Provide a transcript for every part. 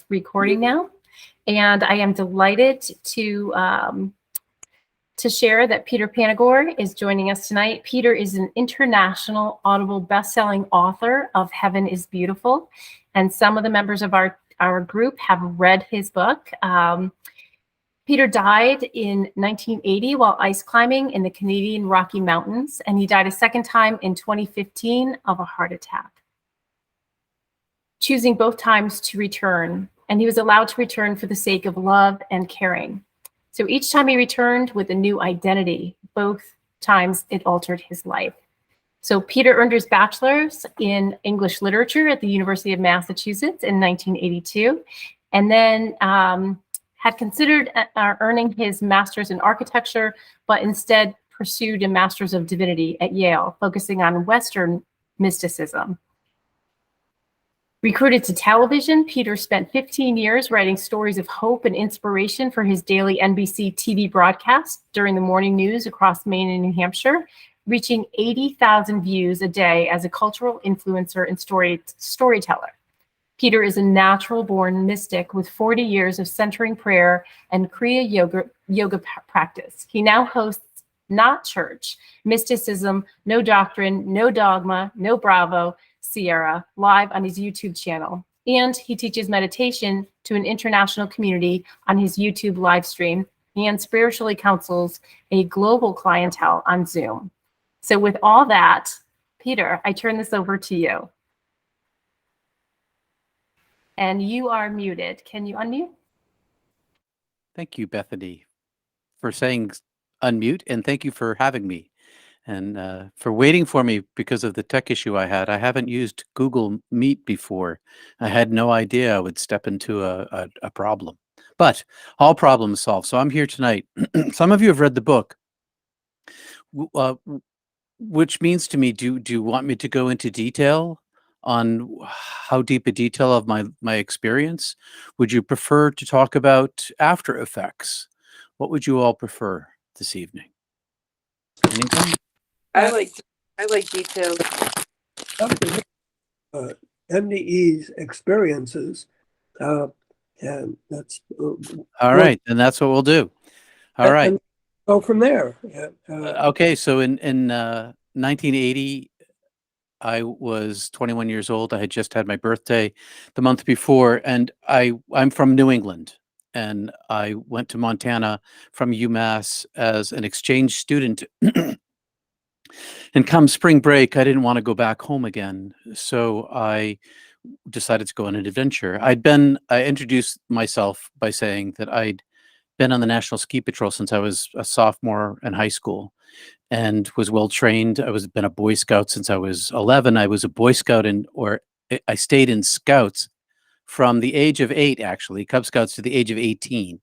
recording now, and I am delighted to share that Peter Panagore is joining us tonight. Peter is an international Audible best-selling author of Heaven is Beautiful, and some of the members of our group have read his book. Peter died in 1980 while ice climbing in the Canadian Rocky Mountains, and he died a second time in 2015 of a heart attack, choosing both times to return, and he was allowed to return for the sake of love and caring. So each time he returned with a new identity, both times it altered his life. So Peter earned his bachelor's in English literature at the University of Massachusetts in 1982, and then had considered earning his master's in architecture, but instead pursued a Masters of Divinity at Yale, focusing on Western Mysticism. Recruited to television, Peter spent 15 years writing stories of hope and inspiration for his daily NBC TV broadcast during the morning news across Maine and New Hampshire, reaching 80,000 views a day as a cultural influencer and storyteller. Peter is a natural-born mystic with 40 years of centering prayer and Kriya yoga practice. He now hosts Not Church, Mysticism, No Doctrine, No Dogma, No Bravo, Sierra, live on his YouTube channel. And he teaches meditation to an international community on his YouTube live stream and spiritually counsels a global clientele on Zoom. So with all that, Peter, I turn this over to you. And you are muted. Can you unmute? Thank you, Bethany, for saying unmute, and thank you for having me and for waiting for me because of the tech issue I had. I haven't used Google Meet before. I had no idea I would step into a problem, but all problems solved. So I'm here tonight. Some of you have read the book, which means to me, do you want me to go into detail on how deep a detail of my experience? Would you prefer to talk about after effects? What would you all prefer this evening? Anyone? I like details. MDE's experiences, and that's All right, and that's what we'll do. All right. And go from there. Okay, so in 1980, I was 21 years old. I had just had my birthday the month before, and I'm from New England, and I went to Montana from UMass as an exchange student. And come spring break, I didn't want to go back home again, so I decided to go on an adventure. I introduced myself by saying that I'd been on the National Ski Patrol since I was a sophomore in high school, and was well trained. Been a Boy Scout since I was 11. I was a Boy Scout I stayed in Scouts from the age of 8, actually, Cub Scouts, to the age of 18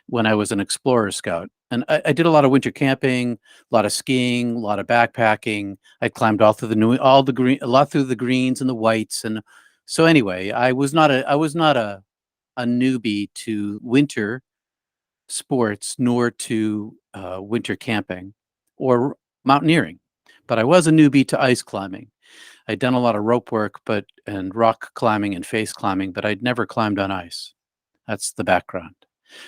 when I was an Explorer Scout. And I did a lot of winter camping, a lot of skiing, a lot of backpacking. I climbed all through a lot through the greens and the whites. And so anyway, I was not a newbie to winter sports, nor to winter camping or mountaineering, but I was a newbie to ice climbing. I'd done a lot of rope work, and rock climbing and face climbing, but I'd never climbed on ice. That's the background.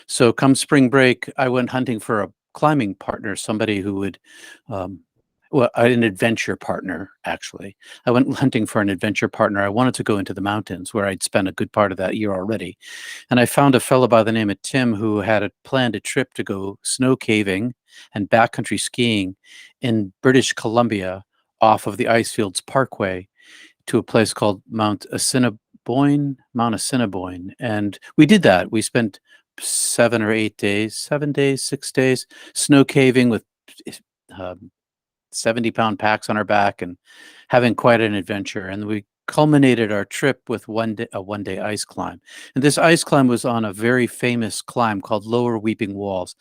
So come spring break, I went hunting for a climbing partner, somebody who would, an adventure partner, actually. I went hunting for an adventure partner. I wanted to go into the mountains where I'd spent a good part of that year already. And I found a fellow by the name of Tim who had planned a trip to go snow caving and backcountry skiing in British Columbia off of the Icefields Parkway to a place called Mount Assiniboine. And we did that. We spent 6 days, snow caving with 70-pound packs on our back and having quite an adventure. And we culminated our trip with a one-day ice climb. And this ice climb was on a very famous climb called Lower Weeping Walls.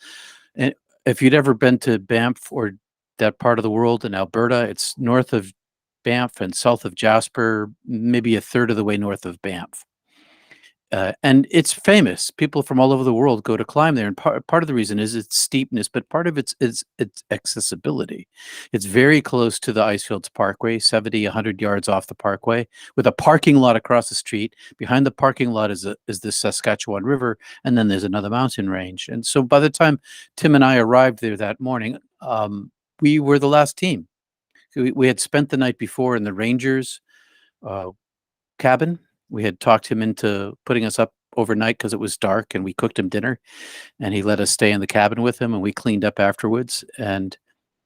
And if you'd ever been to Banff or that part of the world in Alberta, it's north of Banff and south of Jasper, maybe a third of the way north of Banff. And it's famous. People from all over the world go to climb there, and part of the reason is its steepness, but part of its accessibility. It's very close to the Icefields Parkway, 70, 100 yards off the parkway, with a parking lot across the street. Behind the parking lot is the Saskatchewan River, and then there's another mountain range. And so by the time Tim and I arrived there that morning, we were the last team. We had spent the night before in the Rangers cabin. We had talked him into putting us up overnight because it was dark, and we cooked him dinner, and he let us stay in the cabin with him, and we cleaned up afterwards, and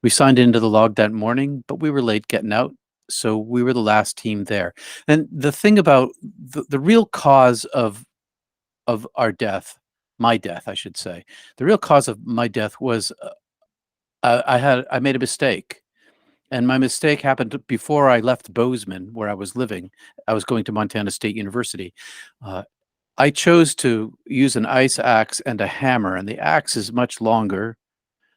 we signed into the log that morning, but we were late getting out. So we were the last team there. And the thing about the real cause of our death, my death, I should say, the real cause of my death was I made a mistake. And my mistake happened before I left Bozeman, where I was living. I was going to Montana State University. I chose to use an ice axe and a hammer, and the axe is much longer,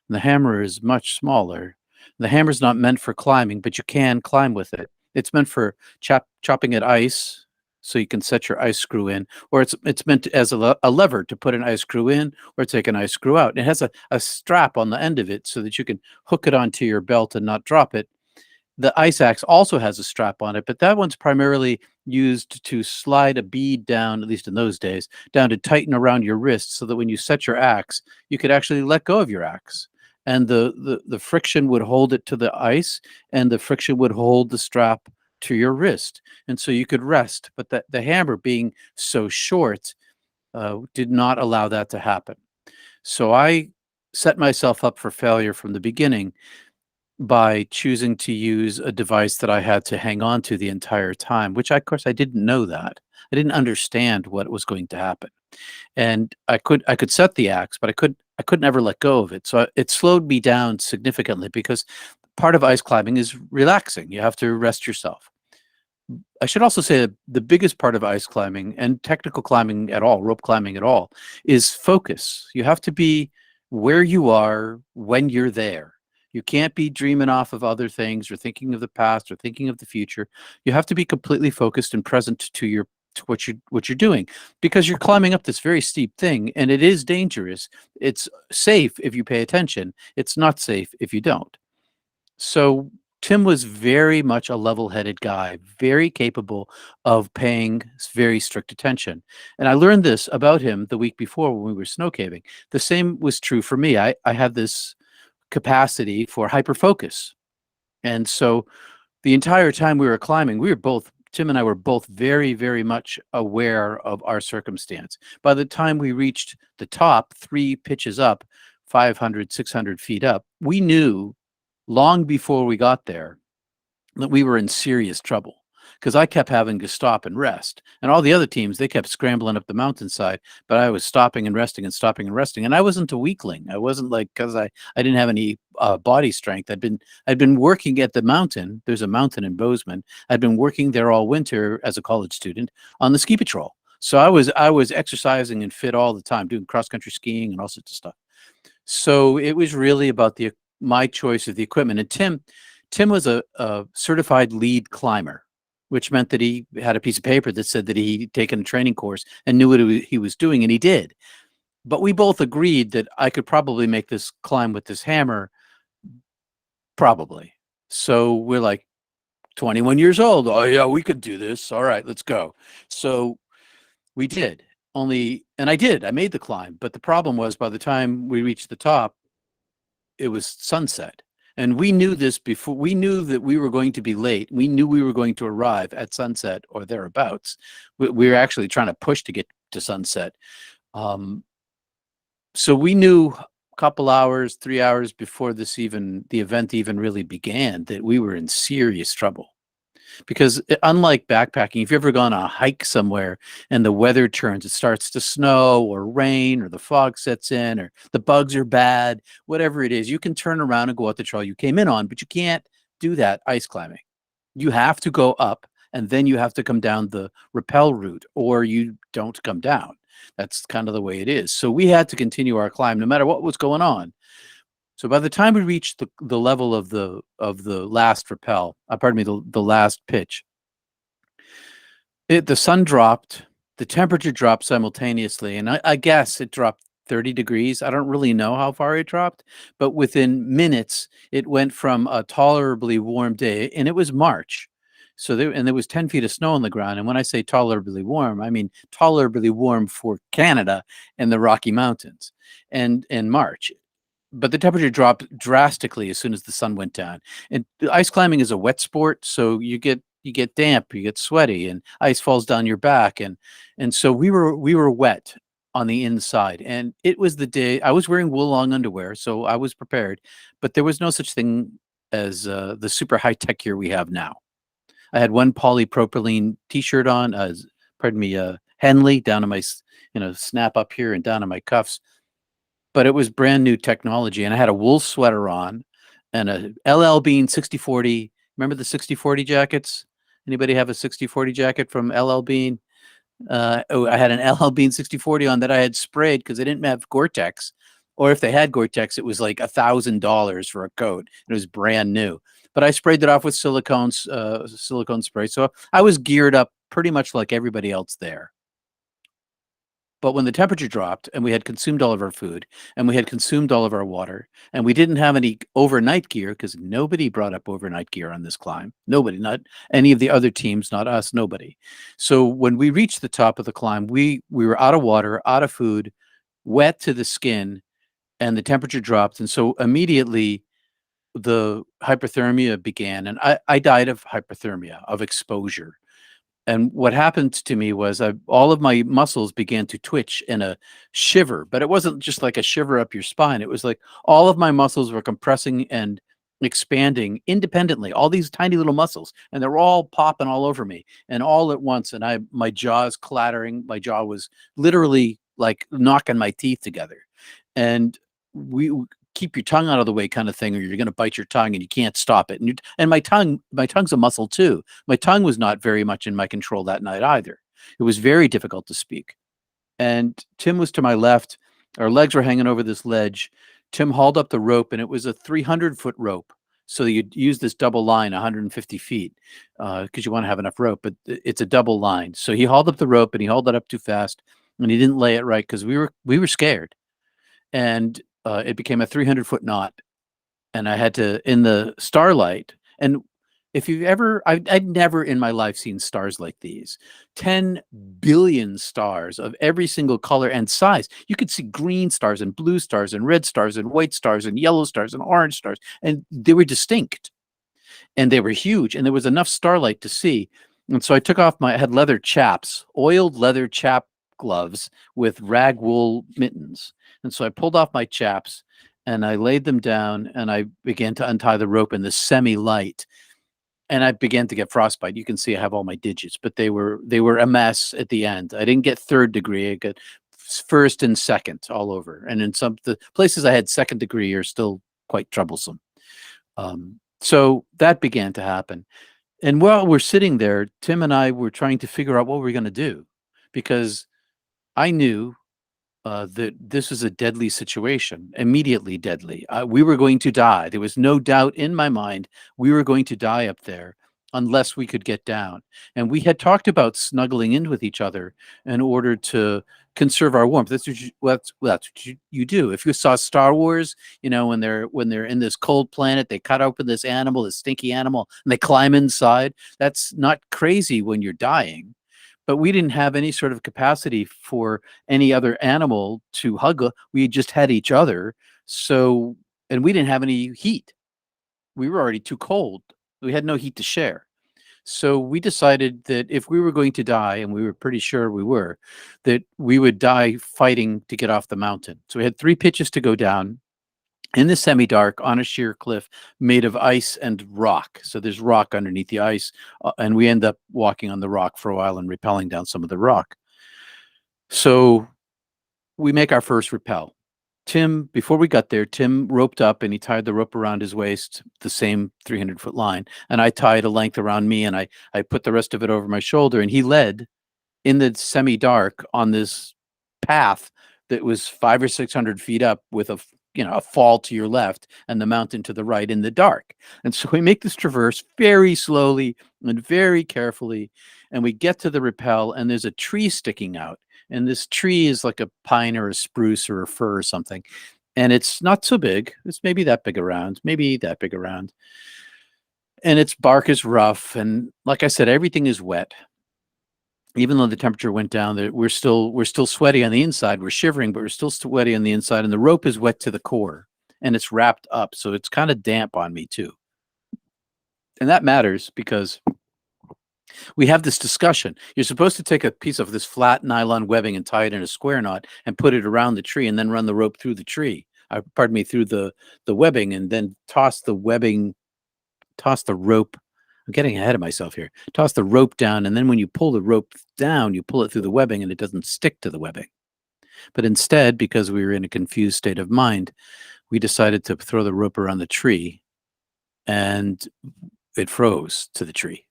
and the hammer is much smaller. The hammer's not meant for climbing, but you can climb with it. It's meant for chopping at ice, so you can set your ice screw in, or it's meant as a lever to put an ice screw in or take an ice screw out. It has a strap on the end of it so that you can hook it onto your belt and not drop it. The ice axe also has a strap on it, but that one's primarily used to slide a bead down, at least in those days, down to tighten around your wrist so that when you set your axe, you could actually let go of your axe. And the friction would hold it to the ice, and the friction would hold the strap to your wrist. And so you could rest. But the hammer, being so short, did not allow that to happen. So I set myself up for failure from the beginning by choosing to use a device that I had to hang on to the entire time, which of course I didn't know that. I didn't understand what was going to happen. And I could set the axe, but I couldn't ever let go of it. So it slowed me down significantly, because part of ice climbing is relaxing. You have to rest yourself. I should also say that the biggest part of ice climbing, and technical climbing at all, rope climbing at all, is focus. You have to be where you are when you're there. You can't be dreaming off of other things or thinking of the past or thinking of the future. You have to be completely focused and present to what you're doing, because you're climbing up this very steep thing, and it is dangerous. It's safe if you pay attention. It's not safe if you don't. So Tim was very much a level-headed guy, very capable of paying very strict attention. And I learned this about him the week before when we were snow caving. The same was true for me. I had this capacity for hyperfocus. And so the entire time we were climbing, Tim and I were both very, very much aware of our circumstance. By the time we reached the top, 3 pitches up, 500, 600 feet up, we knew long before we got there that we were in serious trouble, because I kept having to stop and rest. And all the other teams, they kept scrambling up the mountainside, but I was stopping and resting and stopping and resting. And I wasn't a weakling. I wasn't like, because I didn't have any body strength. I'd been working at the mountain. There's a mountain in Bozeman. I'd been working there all winter as a college student on the ski patrol. So I was exercising and fit all the time, doing cross-country skiing and all sorts of stuff. So it was really about my choice of the equipment. And Tim was a certified lead climber, which meant that he had a piece of paper that said that he'd taken a training course and knew what he was doing, and he did. But we both agreed that I could probably make this climb with this hammer, probably. So we're like 21 years old. Oh yeah, we could do this. All right, let's go. So we did. And I made the climb. But the problem was, by the time we reached the top, it was sunset. And we knew this before. We knew that we were going to be late. We knew we were going to arrive at sunset or thereabouts. We were actually trying to push to get to sunset. So we knew a couple hours, 3 hours before the event even really began, that we were in serious trouble. Because unlike backpacking, if you've ever gone on a hike somewhere and the weather turns, it starts to snow or rain, or the fog sets in, or the bugs are bad, whatever it is, you can turn around and go out the trail you came in on, but you can't do that ice climbing. You have to go up, and then you have to come down the rappel route, or you don't come down. That's kind of the way it is. So we had to continue our climb no matter what was going on. So by the time we reached the level of the last rappel, the last pitch, the sun dropped, the temperature dropped simultaneously, and I guess it dropped 30 degrees. I don't really know how far it dropped, but within minutes, it went from a tolerably warm day, and it was March. So there was 10 feet of snow on the ground. And when I say tolerably warm, I mean tolerably warm for Canada and the Rocky Mountains and in March. But the temperature dropped drastically as soon as the sun went down. And ice climbing is a wet sport, so you get damp, you get sweaty, and ice falls down your back. And so we were wet on the inside. And it was the day I was wearing wool long underwear, so I was prepared. But there was no such thing as the super high tech gear we have now. I had one polypropylene T-shirt on, Henley down to my snap up here and down to my cuffs. But it was brand new technology, and I had a wool sweater on and a LL Bean 6040. Remember the 6040 jackets? Anybody have a 6040 jacket from LL Bean? I had an LL Bean 6040 on that I had sprayed because they didn't have Gore-Tex, or if they had Gore-Tex, it was like $1,000 for a coat. It was brand new, but I sprayed it off with silicone spray. So I was geared up pretty much like everybody else there. But when the temperature dropped and we had consumed all of our food and we had consumed all of our water and we didn't have any overnight gear, because nobody brought up overnight gear on this climb. Nobody, not any of the other teams, not us, nobody. So when we reached the top of the climb, we were out of water, out of food, wet to the skin, and the temperature dropped. And so immediately the hypothermia began, and I died of hypothermia, of exposure. And what happened to me was all of my muscles began to twitch in a shiver, but it wasn't just like a shiver up your spine. It was like all of my muscles were compressing and expanding independently, all these tiny little muscles, and they're all popping all over me and all at once. And my jaw's clattering. My jaw was literally like knocking my teeth together. And we keep your tongue out of the way kind of thing, or you're going to bite your tongue and you can't stop it. And my tongue's a muscle too. My tongue was not very much in my control that night either. It was very difficult to speak. And Tim was to my left. Our legs were hanging over this ledge. Tim hauled up the rope, and it was a 300-foot rope. So you'd use this double line, 150 feet, because you want to have enough rope, but it's a double line. So he hauled up the rope, and he hauled it up too fast, and he didn't lay it right because we were scared. And it became a 300-foot knot, and I had to, in the starlight. And if you've ever, I'd never in my life seen stars like these. 10 billion stars of every single color and size. You could see green stars and blue stars and red stars and white stars and yellow stars and orange stars, and they were distinct, and they were huge, and there was enough starlight to see. And so I took off I had leather chaps, oiled leather chap gloves with rag wool mittens. And so I pulled off my chaps and I laid them down, and I began to untie the rope in the semi-light, and I began to get frostbite. You can see I have all my digits, but they were a mess at the end. I didn't get 3rd degree. I got 1st and 2nd all over. And in the places I had 2nd degree are still quite troublesome. So that began to happen. And while we're sitting there, Tim and I were trying to figure out what we were going to do, because I knew that this was a deadly situation, immediately deadly. We were going to die. There was no doubt in my mind we were going to die up there unless we could get down. And we had talked about snuggling in with each other in order to conserve our warmth. That's what you do. If you saw Star Wars, when they're in this cold planet, they cut open this animal, this stinky animal, and they climb inside. That's not crazy when you're dying. But we didn't have any sort of capacity for any other animal to hug. We just had each other. So, and we didn't have any heat. We were already too cold. We had no heat to share. So we decided that if we were going to die, and we were pretty sure we were, that we would die fighting to get off the mountain. So we had 3 pitches to go down in the semi-dark on a sheer cliff made of ice and rock. So there's rock underneath the ice, and we end up walking on the rock for a while and rappelling down some of the rock. So we make our first rappel. Tim, before we got there, Tim roped up and he tied the rope around his waist, the same 300-foot line, and I tied a length around me, and I put the rest of it over my shoulder, and he led in the semi-dark on this path that was 500 or 600 feet up with a fall to your left and the mountain to the right in the dark. And so we make this traverse very slowly and very carefully. and we get to the rappel, and there's a tree sticking out. And this tree is like a pine or a spruce or a fir or something. And it's not so big. It's maybe that big around, maybe that big around. And its bark is rough. And like I said, everything is wet. Even though the temperature went down, we're still sweaty on the inside. We're shivering, but we're still sweaty on the inside. And the rope is wet to the core, and it's wrapped up. So it's kind of damp on me too. And that matters because we have this discussion. You're supposed to take a piece of this flat nylon webbing and tie it in a square knot and put it around the tree and then run the rope through the tree. Pardon me, through the webbing, and then toss the rope. I'm getting ahead of myself here. Toss the rope down, and then when you pull the rope down, you pull it through the webbing and it doesn't stick to the webbing. But instead, because we were in a confused state of mind, we decided to throw the rope around the tree, and it froze to the tree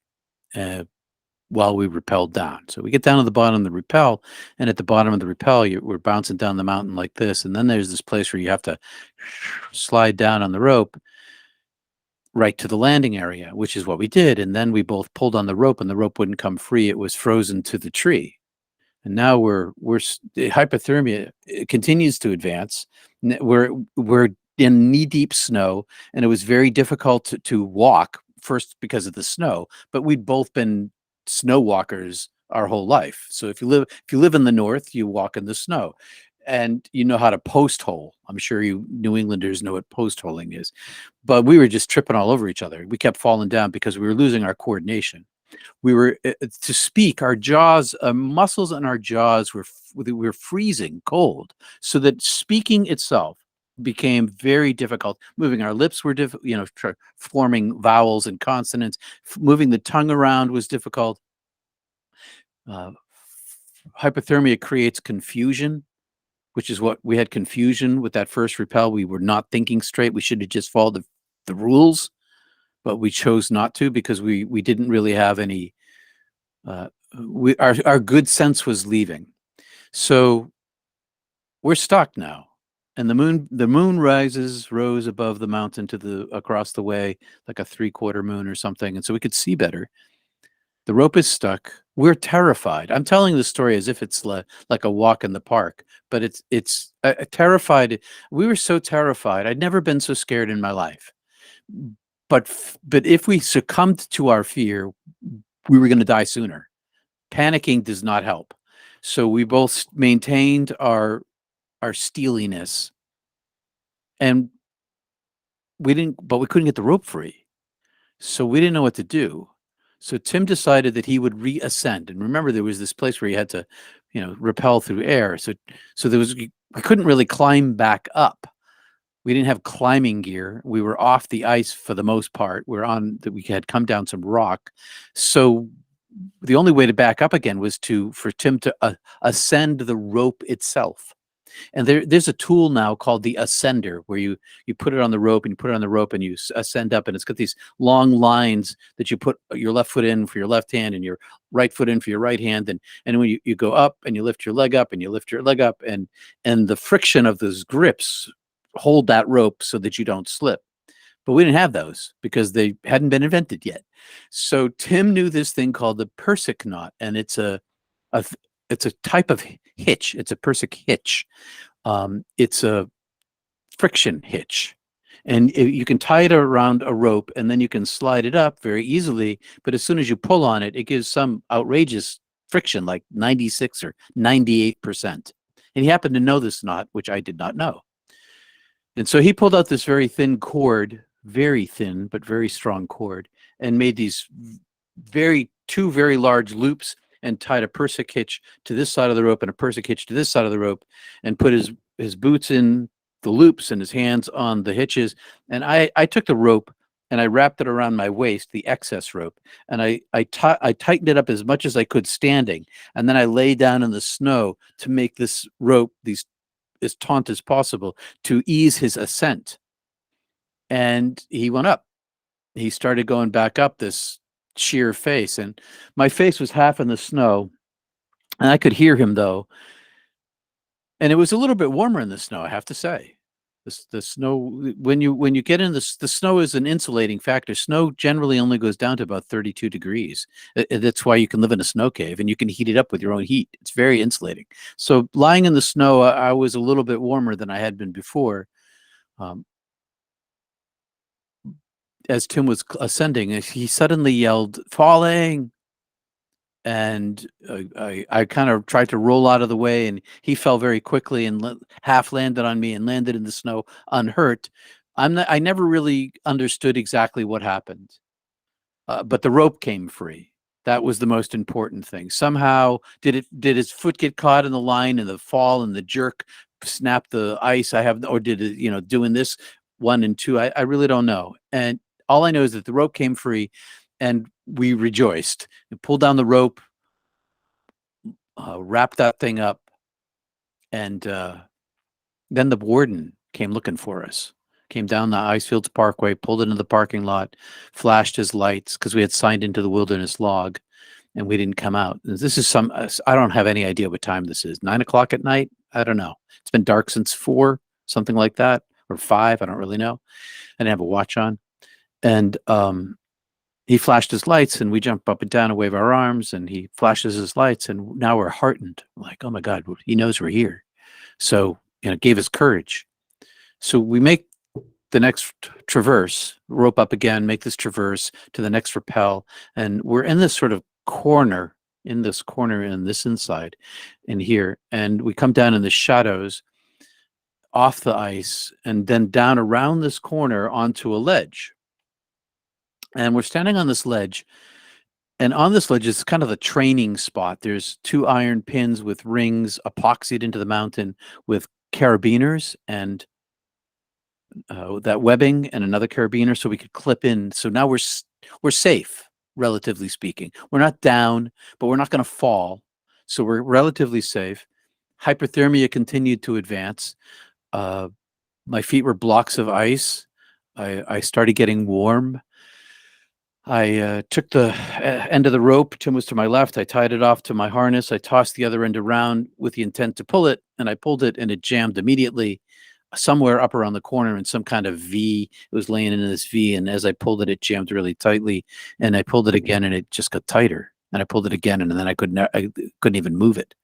while we rappelled down. So we get down to the bottom of the rappel, and at the bottom of the rappel, we're bouncing down the mountain like this. And then there's this place where you have to slide down on the rope right to the landing area, which is what we did. And then we both pulled on the rope, and the rope wouldn't come free. It was frozen to the tree. And now hypothermia continues to advance. We're in knee-deep snow, and it was very difficult to walk, first because of the snow, but we'd both been snow walkers our whole life. So if you live in the north, you walk in the snow, and you know how to post hole. I'm sure you New Englanders know what post holing is, but we were just tripping all over each other. We kept falling down because we were losing our coordination. We were to speak, our jaws, muscles in our jaws were freezing cold, so that speaking itself became very difficult. Moving our lips were difficult, forming vowels and consonants. Moving the tongue around was difficult. Hypothermia creates confusion, which is what we had confusion with that first rappel. We were not thinking straight. We should have just followed the rules, but we chose not to because we didn't really have any. Our good sense was leaving, so we're stuck now. And the moon rose above the mountain across the way, like a 3/4 moon or something. And so we could see better. The rope is stuck. We're terrified. I'm telling the story as if it's like a walk in the park, but it's terrified. We were so terrified. I'd never been so scared in my life. But if we succumbed to our fear, we were going to die sooner. Panicking does not help. So we both maintained our steeliness, and we couldn't get the rope free. So we didn't know what to do. So Tim decided that he would reascend. And remember, there was this place where you had to, rappel through air. So we couldn't really climb back up. We didn't have climbing gear. We were off the ice for the most part. We had come down some rock. So the only way to back up again was for Tim to ascend the rope itself. And there's a tool now called the ascender, where you put it on the rope, and you put it on the rope, and you ascend up, and it's got these long lines that you put your left foot in for your left hand and your right foot in for your right hand. And when you go up and you lift your leg up and you lift your leg up, and the friction of those grips hold that rope so that you don't slip. But we didn't have those because they hadn't been invented yet. So Tim knew this thing called the Persic Knot, and it's a type of hitch. It's a Persic hitch. It's a friction hitch, and you can tie it around a rope, and then you can slide it up very easily. But as soon as you pull on it, it gives some outrageous friction, like 96 or 98%. And he happened to know this knot, which I did not know. And so he pulled out this very thin cord, very thin but very strong cord, and made these two very large loops, and tied a Persic hitch to this side of the rope and a Persic hitch to this side of the rope, and put his boots in the loops and his hands on the hitches. And I took the rope and I wrapped it around my waist, the excess rope, and I tightened it up as much as I could standing. And then I lay down in the snow to make this rope as taut as possible to ease his ascent. And he went up. He started going back up this sheer face, and my face was half in the snow, and I could hear him though. And it was a little bit warmer in the snow, I have to say. The snow, when you get in the snow is an insulating factor. Snow generally only goes down to about 32 degrees. That's why you can live in a snow cave, and you can heat it up with your own heat. It's very insulating. So lying in the snow, I was a little bit warmer than I had been before. As Tim was ascending, he suddenly yelled, "Falling!" And I kind of tried to roll out of the way, and he fell very quickly and half landed on me and landed in the snow unhurt. I never really understood exactly what happened, but the rope came free. That was the most important thing. Somehow, did his foot get caught in the line and the fall and the jerk snap the ice? Or did it, doing this 1 and 2? I really don't know. And all I know is that the rope came free, and we rejoiced. We pulled down the rope, wrapped that thing up, and then the warden came looking for us. Came down the Icefields Parkway, pulled into the parking lot, flashed his lights because we had signed into the wilderness log, and we didn't come out. This is I don't have any idea what time this is. 9 o'clock at night? I don't know. It's been dark since 4, something like that, or 5. I don't really know. I didn't have a watch on. And he flashed his lights, and we jump up and down and wave our arms, and he flashes his lights, and now we're heartened. Like, oh my God, he knows we're here. So, it gave us courage. So we make the next traverse, rope up again, make this traverse to the next rappel, and we're in this sort of corner, in this inside, in here, and we come down in the shadows off the ice, and then down around this corner onto a ledge. And we're standing on this ledge, and on this ledge is kind of the training spot. There's 2 iron pins with rings epoxied into the mountain with carabiners and that webbing and another carabiner so we could clip in. So now we're safe, relatively speaking. We're not down, but we're not going to fall. So we're relatively safe. Hyperthermia continued to advance. My feet were blocks of ice. I started getting warm. I took the end of the rope. Tim was to my left. I tied it off to my harness. I tossed the other end around with the intent to pull it, and I pulled it, and it jammed immediately somewhere up around the corner in some kind of V. It was laying in this V, and as I pulled it, it jammed really tightly, and I pulled it again, and it just got tighter, and I pulled it again, and then I couldn't even move it.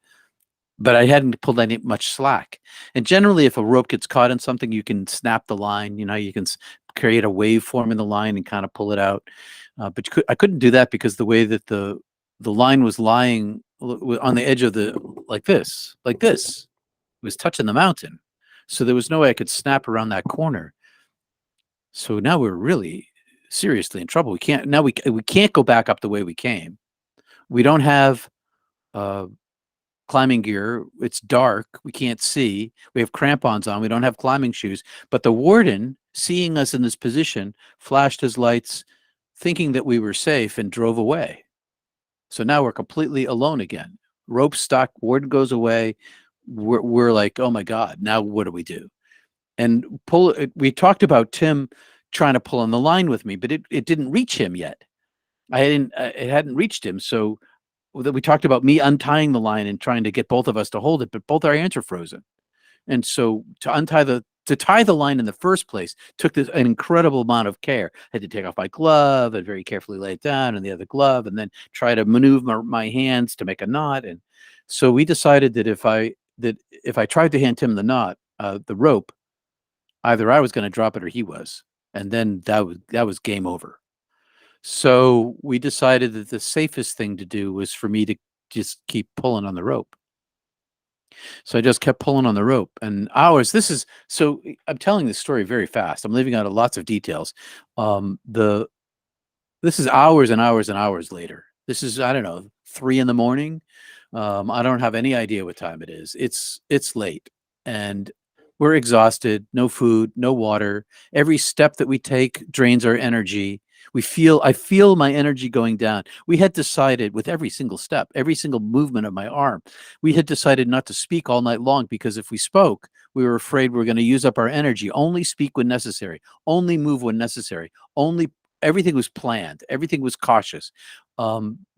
But I hadn't pulled any much slack. And generally, if a rope gets caught in something, you can snap the line. You can create a waveform in the line and kind of pull it out. But I couldn't do that because the way that the line was lying on the edge of like this, it was touching the mountain. So there was no way I could snap around that corner. So now we're really seriously in trouble. We can't go back up the way we came. We don't have climbing gear. It's dark. We can't see. We have crampons on. We don't have climbing shoes. But the warden, seeing us in this position, flashed his lights, thinking that we were safe, and drove away. So now we're completely alone again. Rope stuck. Warden goes away. We're like, oh my God, now what do we do? And we talked about Tim trying to pull on the line with me, but it didn't reach him yet. It hadn't reached him. So we talked about me untying the line and trying to get both of us to hold it, but both our hands are frozen. And so to tie the line in the first place took an incredible amount of care. I had to take off my glove and very carefully lay it down and the other glove, and then try to maneuver my hands to make a knot. And so we decided that if I tried to hand Tim the knot, the rope, either I was going to drop it or he was, and then that was game over. So we decided that the safest thing to do was for me to just keep pulling on the rope. So I just kept pulling on the rope, and hours. So I'm telling this story very fast. I'm leaving out lots of details. This is hours and hours and hours later. This is, I don't know, 3 a.m. I don't have any idea what time it is. It's late, and we're exhausted. No food, no water. Every step that we take drains our energy. I feel my energy going down. We had decided with every single step, every single movement of my arm, we had decided not to speak all night long, because if we spoke, we were afraid we were going to use up our energy. Only speak when necessary. Only move when necessary. Everything was planned. Everything was cautious,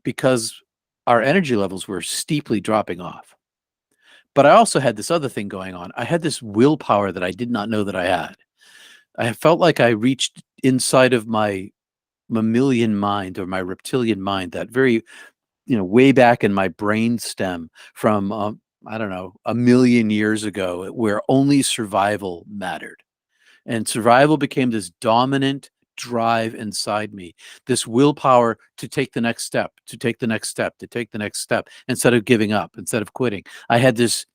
because our energy levels were steeply dropping off. But I also had this other thing going on. I had this willpower that I did not know that I had. I felt like I reached inside of my mammalian mind or my reptilian mind, that very, way back in my brain stem from, I don't know, a million years ago, where only survival mattered. And survival became this dominant drive inside me, this willpower to take the next step, to take the next step, to take the next step, instead of giving up, instead of quitting. I had this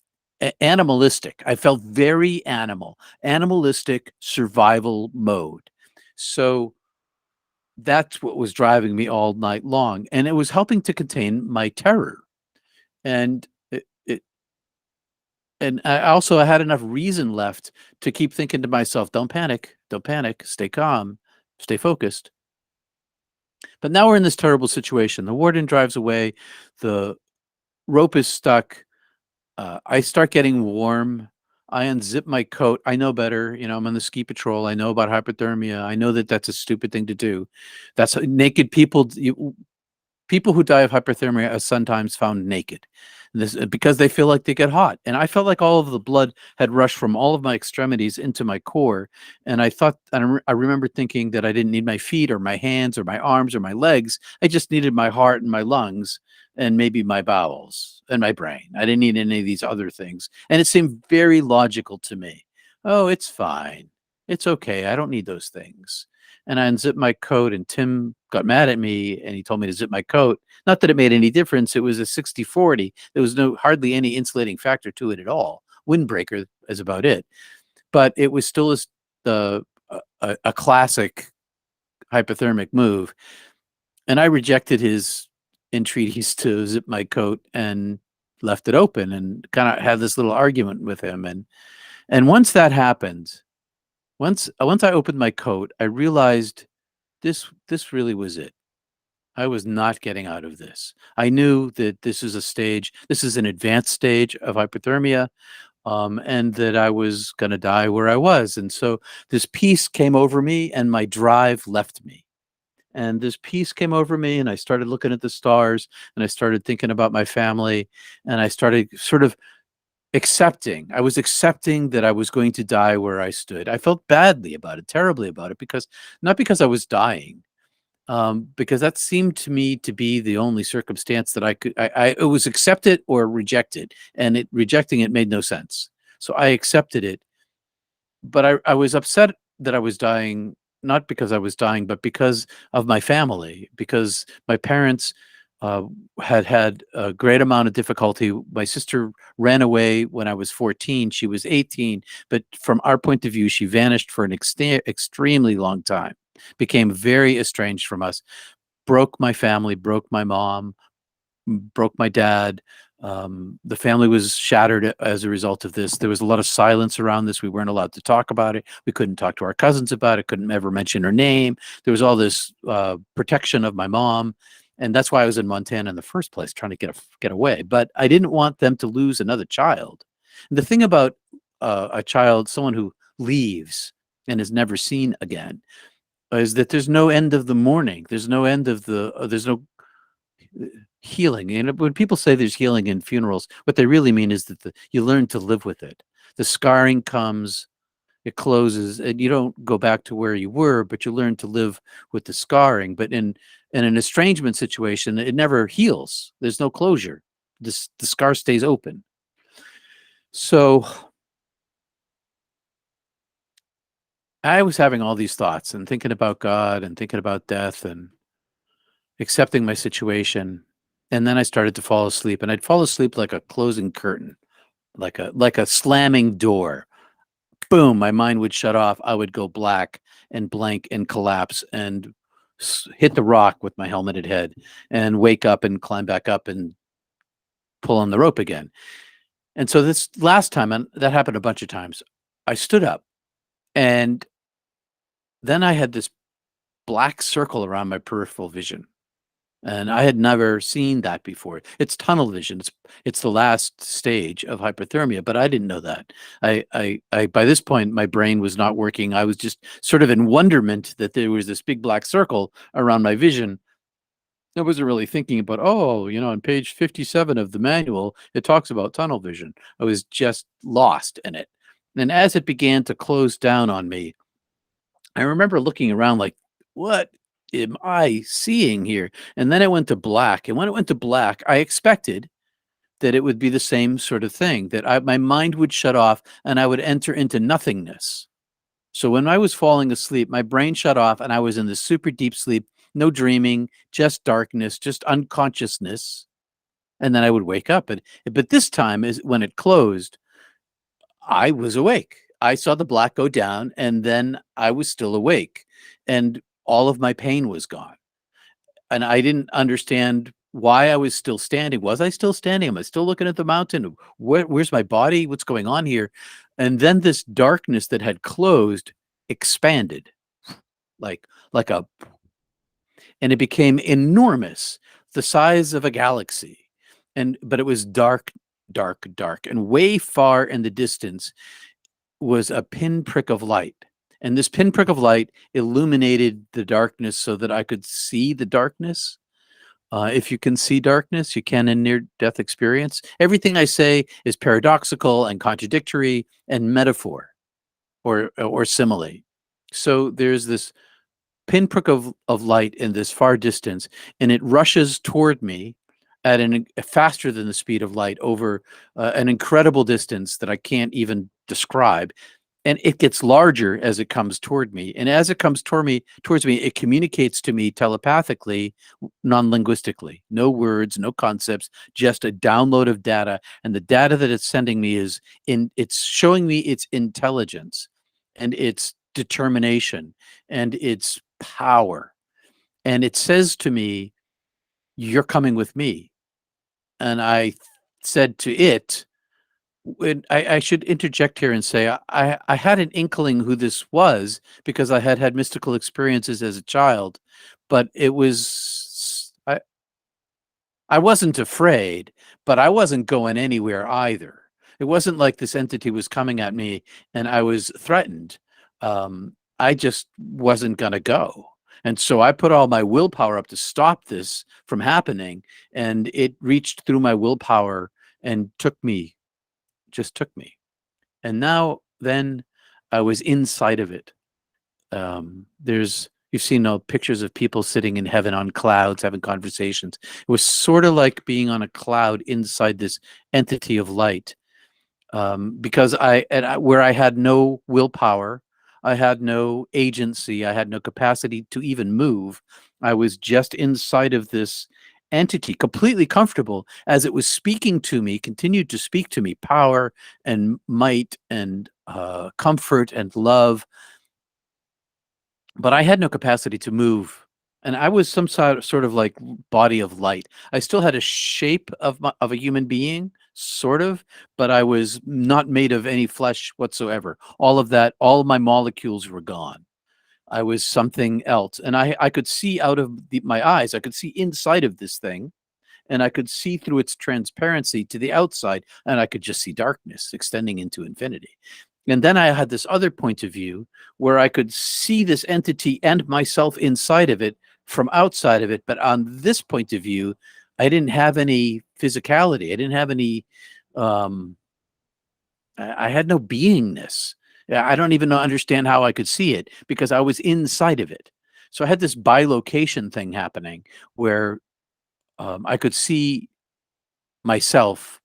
animalistic, I felt very animalistic survival mode. So that's what was driving me all night long. And it was helping to contain my terror. And and I had enough reason left to keep thinking to myself, don't panic, stay calm, stay focused. But now we're in this terrible situation. The warden drives away, the rope is stuck. I start getting warm. I unzip my coat. I know better. I'm on the ski patrol. I know about hypothermia. I know that that's a stupid thing to do. That's naked people. People who die of hypothermia are sometimes found naked, because they feel like they get hot. And I felt like all of the blood had rushed from all of my extremities into my core. And I remember thinking that I didn't need my feet or my hands or my arms or my legs. I just needed my heart and my lungs and maybe my bowels and my brain. I didn't need any of these other things. And it seemed very logical to me. Oh, it's fine. It's okay. I don't need those things. And I unzipped my coat, and Tim got mad at me and he told me to zip my coat. Not that it made any difference. It was a 60-40. There was hardly any insulating factor to it at all. Windbreaker is about it. But it was still a classic hypothermic move. And I rejected his entreaties to zip my coat and left it open, and kind of had this little argument with him. And once that happened, once I opened my coat, I realized this really was it. I was not getting out of this. I knew that this is an advanced stage of hypothermia, and that I was going to die where I was. And so this peace came over me, and my drive left me. And this peace came over me, and I started looking at the stars, and I started thinking about my family, and I started sort of I was accepting that I was going to die where I stood. I felt badly about it, terribly about it, not because I was dying, because that seemed to me to be the only circumstance that it was accept it or reject it, and rejecting it made no sense. So I accepted it, but I was upset that I was dying, not because I was dying, but because of my family, because my parents had a great amount of difficulty. My sister ran away when I was 14. She was 18, but from our point of view, she vanished for an extremely long time, became very estranged from us, broke my family, broke my mom, broke my dad. The family was shattered as a result of this. There was a lot of silence around this. We weren't allowed to talk about it. We couldn't talk to our cousins about it, couldn't ever mention her name. There was all this protection of my mom. And that's why I was in Montana in the first place, trying to get away. But I didn't want them to lose another child. And the thing about a child, someone who leaves and is never seen again, is that there's no end of the mourning. There's no end of there's no healing. And when people say there's healing in funerals, what they really mean is that you learn to live with it. The scarring comes, it closes, and you don't go back to where you were, but you learn to live with the scarring. But in an estrangement situation, it never heals. There's no closure. The scar stays open. So I was having all these thoughts and thinking about God and thinking about death and accepting my situation. And then I started to fall asleep, and I'd fall asleep like a closing curtain, like a slamming door. Boom, my mind would shut off. I would go black and blank and collapse and hit the rock with my helmeted head and wake up and climb back up and pull on the rope again. And so this last time, and that happened a bunch of times, I stood up, and then I had this black circle around my peripheral vision. And I had never seen that before. It's tunnel vision. It's the last stage of hypothermia, but I didn't know that. I by this point, my brain was not working. I was just sort of in wonderment that there was this big black circle around my vision. I wasn't really thinking about, oh, on page 57 of the manual, it talks about tunnel vision. I was just lost in it. And as it began to close down on me, I remember looking around like, what am I seeing here? And then it went to black. And when it went to black, I expected that it would be the same sort of thing, that my mind would shut off and I would enter into nothingness. So when I was falling asleep, my brain shut off and I was in this super deep sleep, no dreaming, just darkness, just unconsciousness. And then I would wake up. But this time, is when it closed, I was awake. I saw the black go down and then I was still awake and all of my pain was gone. And I didn't understand why I was still standing. Was I still standing? Am I still looking at the mountain? Where's my body? What's going on here? And then this darkness that had closed expanded like a, and it became enormous, the size of a galaxy. But it was dark, dark, dark. And way far in the distance was a pinprick of light. And this pinprick of light illuminated the darkness so that I could see the darkness. If you can see darkness, you can in near-death experience. Everything I say is paradoxical and contradictory and metaphor or simile. So there's this pinprick of light in this far distance, and it rushes toward me at faster than the speed of light over an incredible distance that I can't even describe. And it gets larger as it comes toward me. And as it comes towards me, it communicates to me telepathically, non-linguistically. No words, no concepts, just a download of data. And the data that it's sending me it's showing me its intelligence and its determination and its power. And it says to me, you're coming with me. And I said to it, I should interject here and say I had an inkling who this was because I had mystical experiences as a child, but it was I wasn't afraid, but I wasn't going anywhere either. It wasn't like this entity was coming at me and I was threatened. I just wasn't going to go. And so I put all my willpower up to stop this from happening, and it reached through my willpower and just took me. And then I was inside of it. You've seen pictures of people sitting in heaven on clouds having conversations. It was sort of like being on a cloud inside this entity of light, because where I had no willpower, I had no agency, I had no capacity to even move. I was just inside of this entity, completely comfortable, as it was speaking to me, continued to speak to me, power and might and comfort and love. But I had no capacity to move. And I was some sort of like body of light. I still had a shape of a human being, sort of, but I was not made of any flesh whatsoever. All of my molecules were gone. I was something else. And I could see out of my eyes, I could see inside of this thing, and I could see through its transparency to the outside, and I could just see darkness extending into infinity. And then I had this other point of view where I could see this entity and myself inside of it from outside of it. But on this point of view, I didn't have any physicality. I didn't have any, I had no beingness. I don't even understand how I could see it because I was inside of it. So I had this bilocation thing happening where I could see myself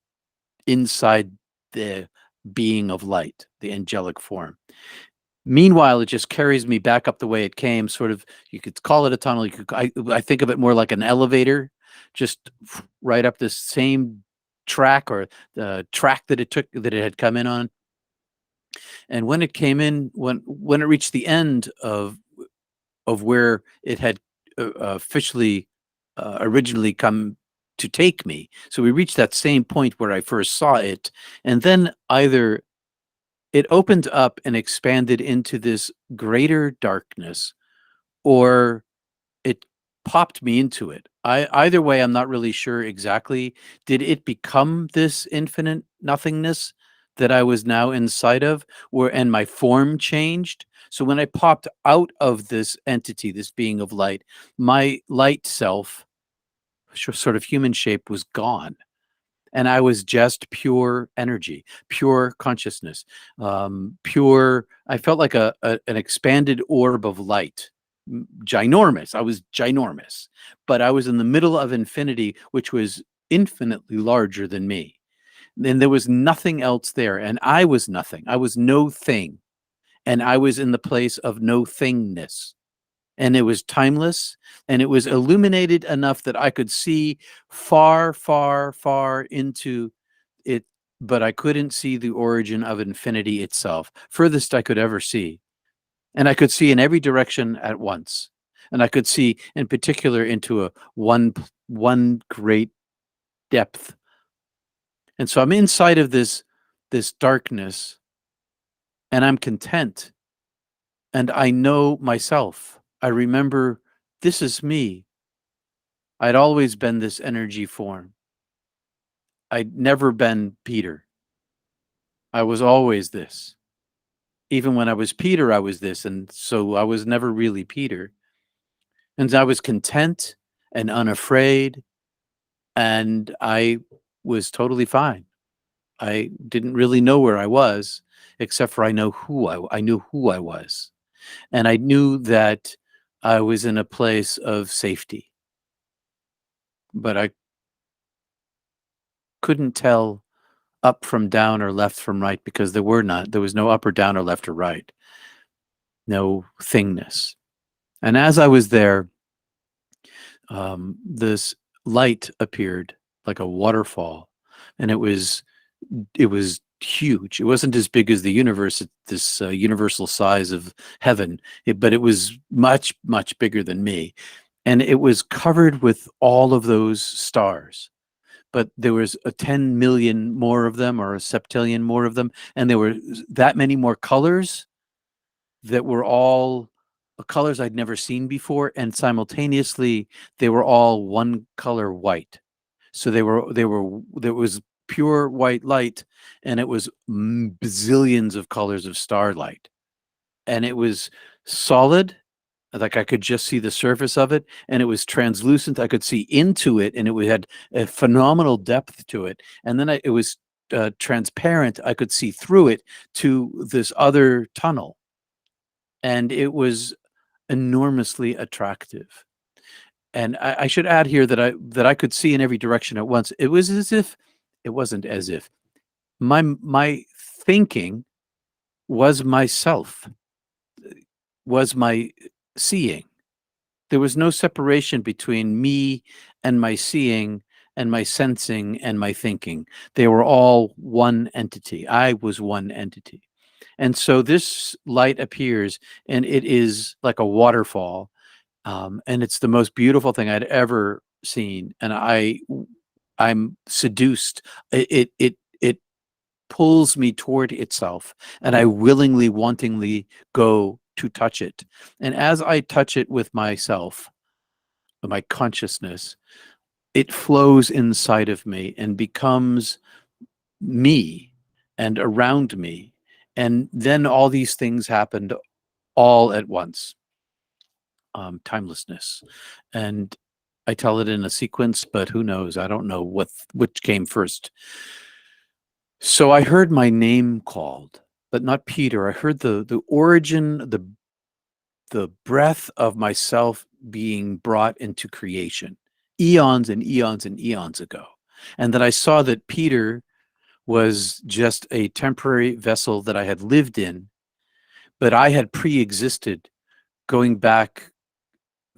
inside the being of light, the angelic form. Meanwhile, it just carries me back up the way it came. Sort of, you could call it a tunnel. I think of it more like an elevator, just right up this same track or the track that it had come in on. And when it came in, when it reached the end of where it had officially originally come to take me, so we reached that same point where I first saw it, and then either it opened up and expanded into this greater darkness, or it popped me into it. Either way, I'm not really sure exactly. Did it become this infinite nothingness that I was now inside of, and my form changed? So when I popped out of this entity, this being of light, my light self sort of human shape was gone. And I was just pure energy, pure consciousness, pure. I felt like an expanded orb of light, ginormous. I was ginormous, but I was in the middle of infinity, which was infinitely larger than me. And there was nothing else there. And I was nothing. I was no thing. And I was in the place of no thingness. And it was timeless, and it was illuminated enough that I could see far, far, far into it, but I couldn't see the origin of infinity itself, furthest I could ever see. And I could see in every direction at once. And I could see in particular into one great depth. And so I'm inside of this darkness, and I'm content. And I know myself. I remember, this is me. I'd always been this energy form. I'd never been Peter. I was always this. Even when I was Peter, I was this. And so I was never really Peter. And I was content and unafraid. And I was totally fine. I didn't really know where I was, except for I knew who I was. And I knew that I was in a place of safety, but I couldn't tell up from down or left from right, because there was no up or down or left or right, no thingness. And as I was there, this light appeared like a waterfall, and it was huge. It wasn't as big as the universe, this universal size of heaven, but it was much, much bigger than me. And it was covered with all of those stars. But there was a 10 million more of them, or a septillion more of them. And there were that many more colors that were all colors I'd never seen before. And simultaneously, they were all one color white. So there was pure white light, and it was bazillions of colors of starlight, and it was solid, like I could just see the surface of it, and it was translucent. I could see into it, and it had a phenomenal depth to it. And then it was transparent. I could see through it to this other tunnel, and it was enormously attractive. And I should add here that I could see in every direction at once. It was as if, it wasn't as if, my thinking was myself, was my seeing. There was no separation between me and my seeing and my sensing and my thinking. They were all one entity. I was one entity. And so this light appears, and it is like a waterfall. And it's the most beautiful thing I'd ever seen. And I'm seduced. It pulls me toward itself, and I willingly, wantingly go to touch it. And as I touch it with myself, my consciousness, it flows inside of me and becomes me and around me. And then all these things happened all at once. Timelessness. And I tell it in a sequence, but who knows? I don't know which came first. So I heard my name called, but not Peter. I heard the origin, the breath of myself being brought into creation, eons and eons and eons ago. And that I saw that Peter was just a temporary vessel that I had lived in, but I had pre-existed, going back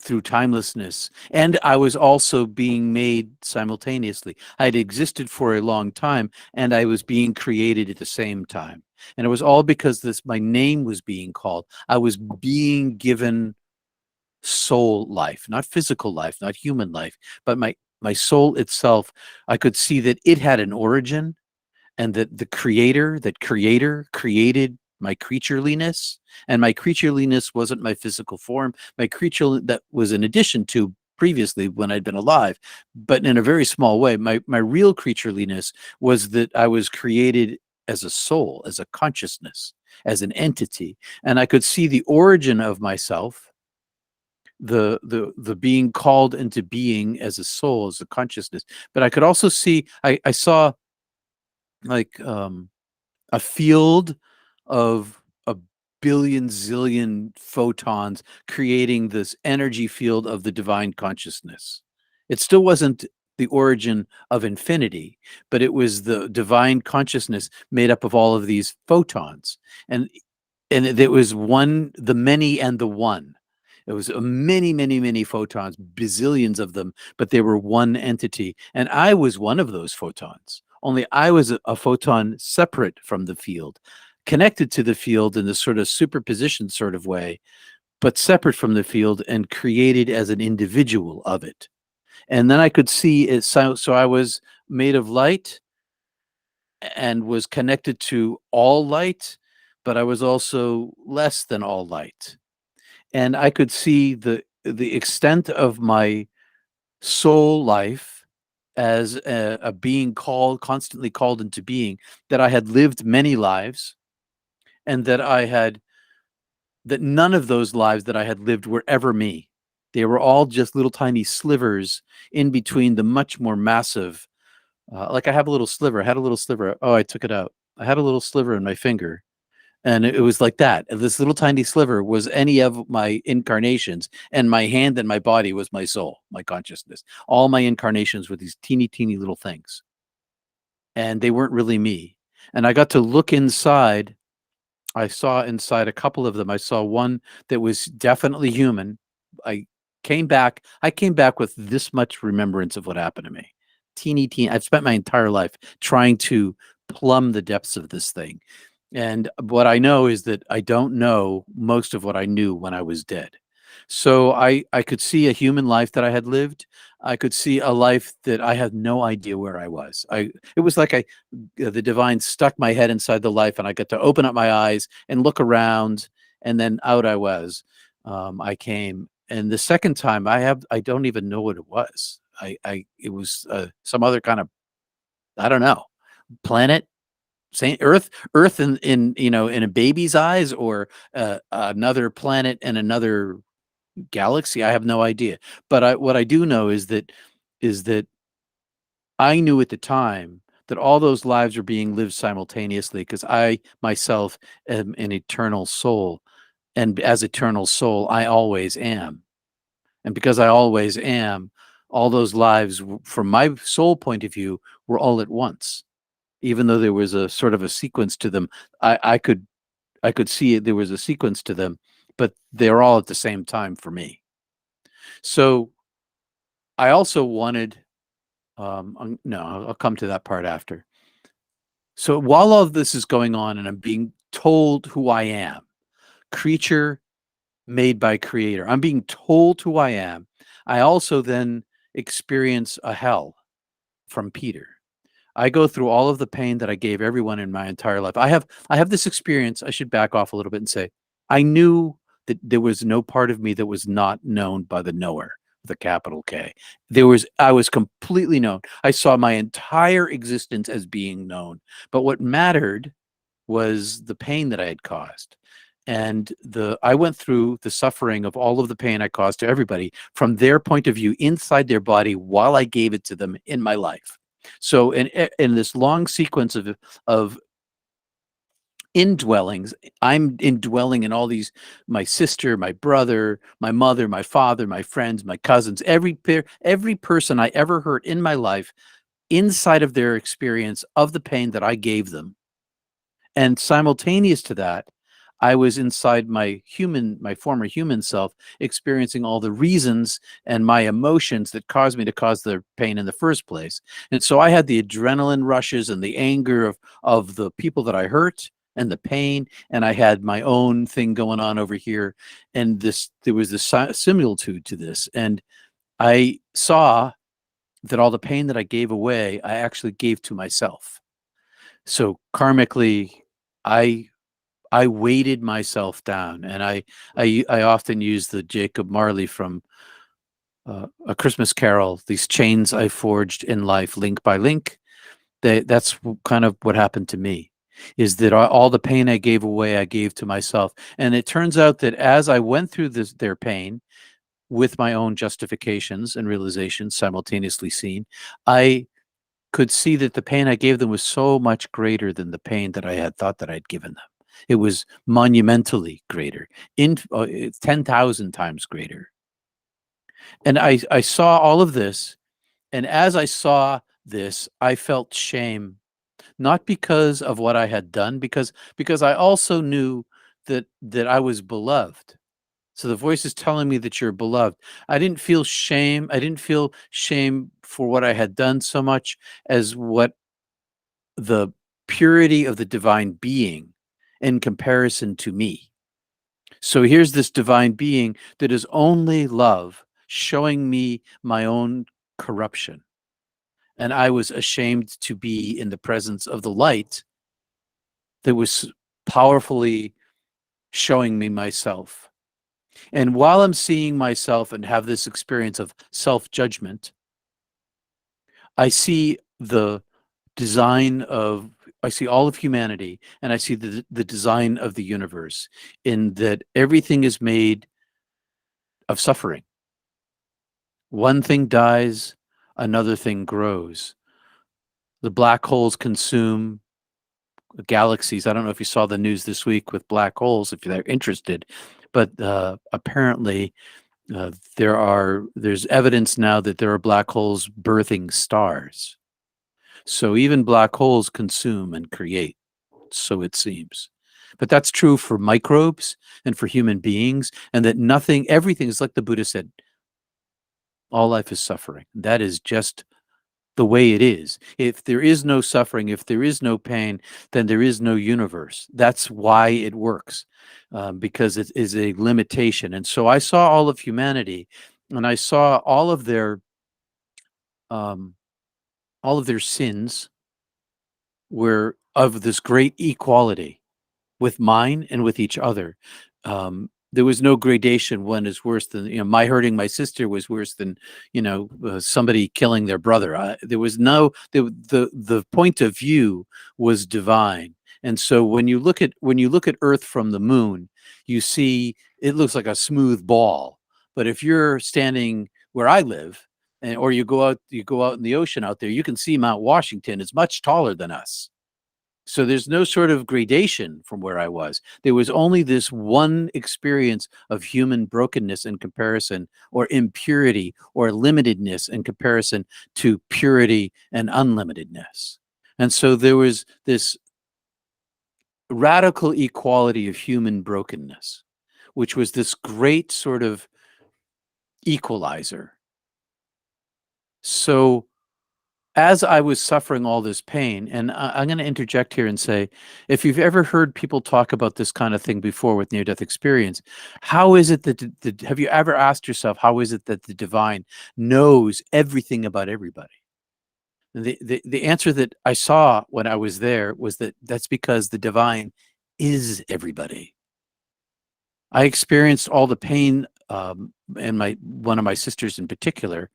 through timelessness. And I was also being made simultaneously. I had existed for a long time, and I was being created at the same time. And it was all because my name was being called. I was being given soul life, not physical life, not human life, but my soul itself. I could see that it had an origin, and that the creator created my creatureliness, and my creatureliness wasn't my physical form. My creature, that was in addition to previously when I'd been alive, but in a very small way. My real creatureliness was that I was created as a soul, as a consciousness, as an entity. And I could see the origin of myself the being called into being as a soul, as a consciousness. But I could also see, I saw like a field of a billion zillion photons creating this energy field of the divine consciousness. It still wasn't the origin of infinity, but it was the divine consciousness made up of all of these photons. And it was one, the many and the one. It was a many, many, many photons, bazillions of them, but they were one entity. And I was one of those photons. Only I was a photon separate from the field, connected to the field in this sort of superposition sort of way, but separate from the field and created as an individual of it. And then I could see it. So I was made of light and was connected to all light, but I was also less than all light. And I could see the extent of my soul life as a being called, constantly called into being, that I had lived many lives, and that none of those lives that I had lived were ever me. They were all just little tiny slivers in between the much more massive, like I have a little sliver. I had a little sliver. Oh, I took it out. I had a little sliver in my finger. And it was like that. This little tiny sliver was any of my incarnations, and my hand and my body was my soul, my consciousness. All my incarnations were these teeny, teeny little things. And they weren't really me. And I got to look inside. I saw inside a couple of them. I saw one that was definitely human. I came back with this much remembrance of what happened to me. Teeny. I've spent my entire life trying to plumb the depths of this thing. And what I know is that I don't know most of what I knew when I was dead. So I could see a human life that I had lived. I could see a life that I had no idea where I was. It was like the divine stuck my head inside the life, and I got to open up my eyes and look around, and then out I was. I came, and the second time I don't even know what it was. It was some other kind of, I don't know, planet. Same Earth in a baby's eyes, or another planet and another galaxy. I have no idea. But what I do know is that I knew at the time that all those lives were being lived simultaneously, because I myself am an eternal soul, and as eternal soul, I always am. And because I always am, all those lives, from my soul point of view, were all at once. Even though there was a sort of a sequence to them, I could see it. There was a sequence to them, but they're all at the same time for me. So I also wanted, no, I'll come to that part after. So while all of this is going on and I'm being told who I am, creature made by creator, I'm being told who I am, I also then experience a hell from Peter. I go through all of the pain that I gave everyone in my entire life. I have this experience. I should back off a little bit and say, I knew that there was no part of me that was not known by the knower, the capital K. I was completely known. I saw my entire existence as being known. But what mattered was the pain that I had caused. And I went through the suffering of all of the pain I caused to everybody from their point of view inside their body while I gave it to them in my life. So in this long sequence of indwellings, I'm indwelling in all these, my sister, my brother, my mother, my father, my friends, my cousins, every person I ever hurt in my life, inside of their experience of the pain that I gave them. And simultaneous to that, I was inside my former human self, experiencing all the reasons and my emotions that caused me to cause the pain in the first place. And so I had the adrenaline rushes and the anger of the people that I hurt and the pain, and I had my own thing going on over here. And there was this similitude to this. And I saw that all the pain that I gave away, I actually gave to myself. So karmically, I weighted myself down, and I often use the Jacob Marley from A Christmas Carol. These chains I forged in life, link by link. That's kind of what happened to me. Is that all the pain I gave away, I gave to myself, and it turns out that as I went through their pain, with my own justifications and realizations simultaneously seen, I could see that the pain I gave them was so much greater than the pain that I had thought that I'd given them. It was monumentally greater, 10,000 times greater. And I saw all of this, and as I saw this, I felt shame, not because of what I had done, because I also knew that I was beloved. So the voice is telling me that you're beloved. I didn't feel shame. I didn't feel shame for what I had done so much as what the purity of the divine being in comparison to me. So here's this divine being that is only love, showing me my own corruption. And I was ashamed to be in the presence of the light that was powerfully showing me myself. And while I'm seeing myself and have this experience of self-judgment, I see the design of, I see all of humanity, and I see the design of the universe, in that everything is made of suffering. One thing dies, another thing grows. The black holes consume galaxies. I don't know if you saw the news this week with black holes, if you're interested, but apparently there's evidence now that there are black holes birthing stars. So even black holes consume and create, so it seems. But that's true for microbes and for human beings, and that everything is like the Buddha said, all life is suffering. That is just the way it is. If there is no suffering, if there is no pain, then there is no universe. That's why it works, because it is a limitation. And so I saw all of humanity, and I saw all of their sins were of this great equality with mine and with each other. There was no gradation. One is worse than, my hurting my sister was worse than, somebody killing their brother. There was no, the point of view was divine. And so when you look at Earth from the moon, you see it looks like a smooth ball. But if you're standing where I live, or you go out in the ocean out there, you can see Mount Washington is much taller than us. So there's no sort of gradation from where I was. There was only this one experience of human brokenness in comparison, or impurity, or limitedness in comparison to purity and unlimitedness. And so there was this radical equality of human brokenness, which was this great sort of equalizer. So as I was suffering all this pain, and I'm going to interject here and say, if you've ever heard people talk about this kind of thing before with near-death experience, how is it that have you ever asked yourself, how is it that the divine knows everything about everybody? The answer that I saw when I was there was that's because the divine is everybody. I experienced all the pain, and one of my sisters in particular,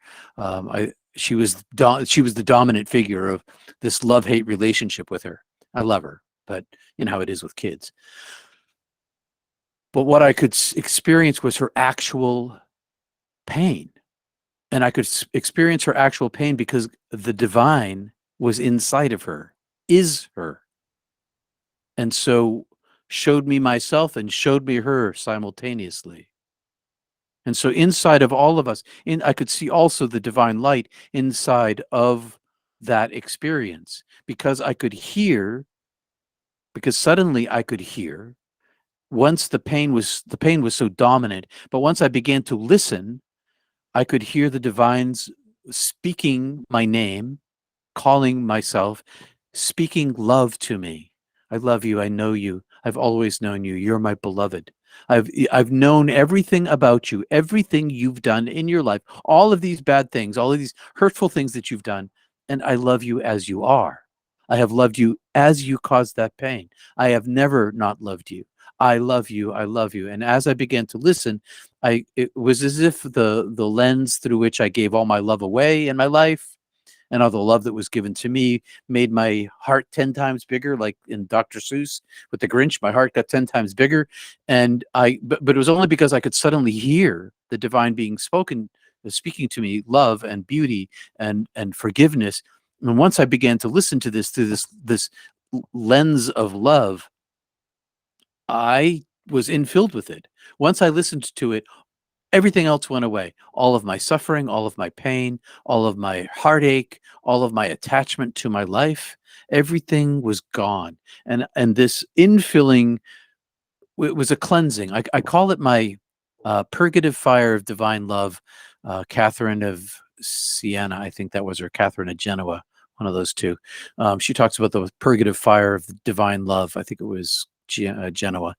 she was the dominant figure of this love-hate relationship with her. I love her, but you know how it is with kids. But what I could experience was her actual pain. And I could experience her actual pain because the divine was inside of her, is her. And so showed me myself and showed me her simultaneously. And so inside of all of us, I could see also the divine light inside of that experience, because suddenly I could hear. Once the pain was so dominant, but once I began to listen, I could hear the divines speaking my name, calling myself, speaking love to me. I love you. I know you. I've always known you. You're my beloved. I've known everything about you, everything you've done in your life, all of these bad things, all of these hurtful things that you've done, and I love you as you are. I have loved you as you caused that pain. I have never not loved you. I love you. I love you. And as I began to listen, it was as if the lens through which I gave all my love away in my life, and all the love that was given to me, made my heart 10 times bigger, like in Dr. Seuss with the Grinch. My heart got 10 times bigger. And but it was only because I could suddenly hear the divine being speaking to me, love and beauty and forgiveness. And once I began to listen to this through this lens of love, I was infilled with it. Once I listened to it, everything else went away. All of my suffering, all of my pain, all of my heartache, all of my attachment to my life, everything was gone. And this infilling, it was a cleansing. I call it my purgative fire of divine love. Catherine of Siena, I think that was her, Catherine of Genoa, one of those two. She talks about the purgative fire of divine love. I think it was Genoa.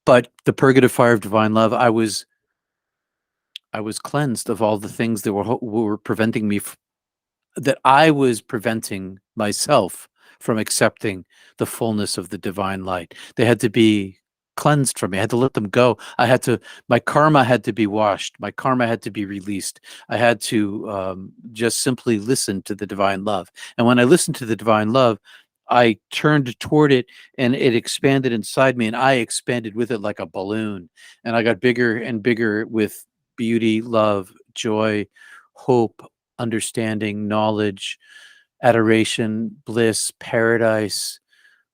But the purgative fire of divine love, I was cleansed of all the things that were preventing me, that I was preventing myself from accepting the fullness of the divine light. They had to be cleansed from me. I had to let them go. My karma had to be washed. My karma had to be released. I had to just simply listen to the divine love. And when I listened to the divine love, I turned toward it and it expanded inside me, and I expanded with it like a balloon. And I got bigger and bigger with beauty, love, joy, hope, understanding, knowledge, adoration, bliss, paradise,